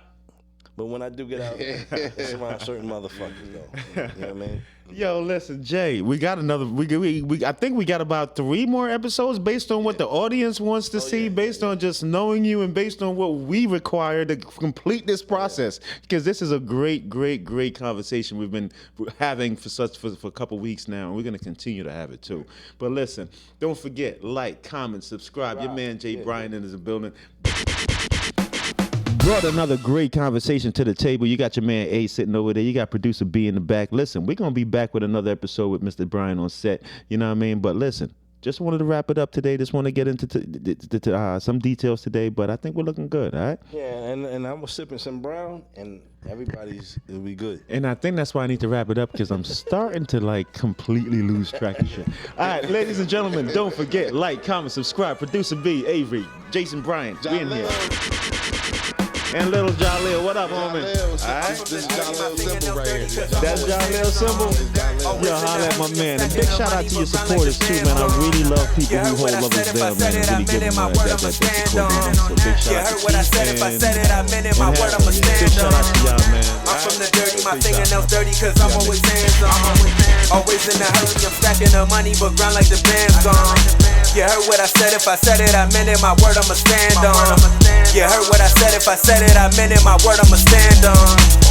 but when I do get out, it's around certain motherfuckers though. You know what I mean? Yo, listen, Jay, we got another. I think we got about 3 more episodes based on what the audience wants to see, based on just knowing you, and based on what we require to complete this process. Because this is a great conversation we've been having for a couple weeks now, and we're gonna continue to have it too. But listen, don't forget, like, comment, subscribe. Your man Jay Bryant is in the building. Brought another great conversation to the table. You got your man A sitting over there. You got producer B in the back. Listen, we're going to be back with another episode with Mr. Brian on set. You know what I mean? But listen, just wanted to wrap it up today. Just want to get into some details today, but I think we're looking good. All right. Yeah, and I was sipping some brown, and it'll be good. And I think that's why I need to wrap it up, because I'm starting to like completely lose track of shit. All right, ladies and gentlemen, don't forget, like, comment, subscribe. Producer B, Avery, Jason Bryant, we in here. And little Jaleel, what up, homie? Alright, this is Jaleel Symbol right here. That's Jaleel Symbol. Yo, holla at my man. And big shout out to your supporters too, man. I really love people who hold love us down, man, and really give them that support. Man. So big shout out to you. And big shout out to y'all, man. I'm from the dirty, my fingernails dirty, cause I'm always hands-on. Always in a hurry, I'm stacking the money, but grind like the band's gone. You heard what I said, if I said it, I meant it, my word I'ma stand on. You heard what I said, if I said it, I meant it, my word I'ma stand on.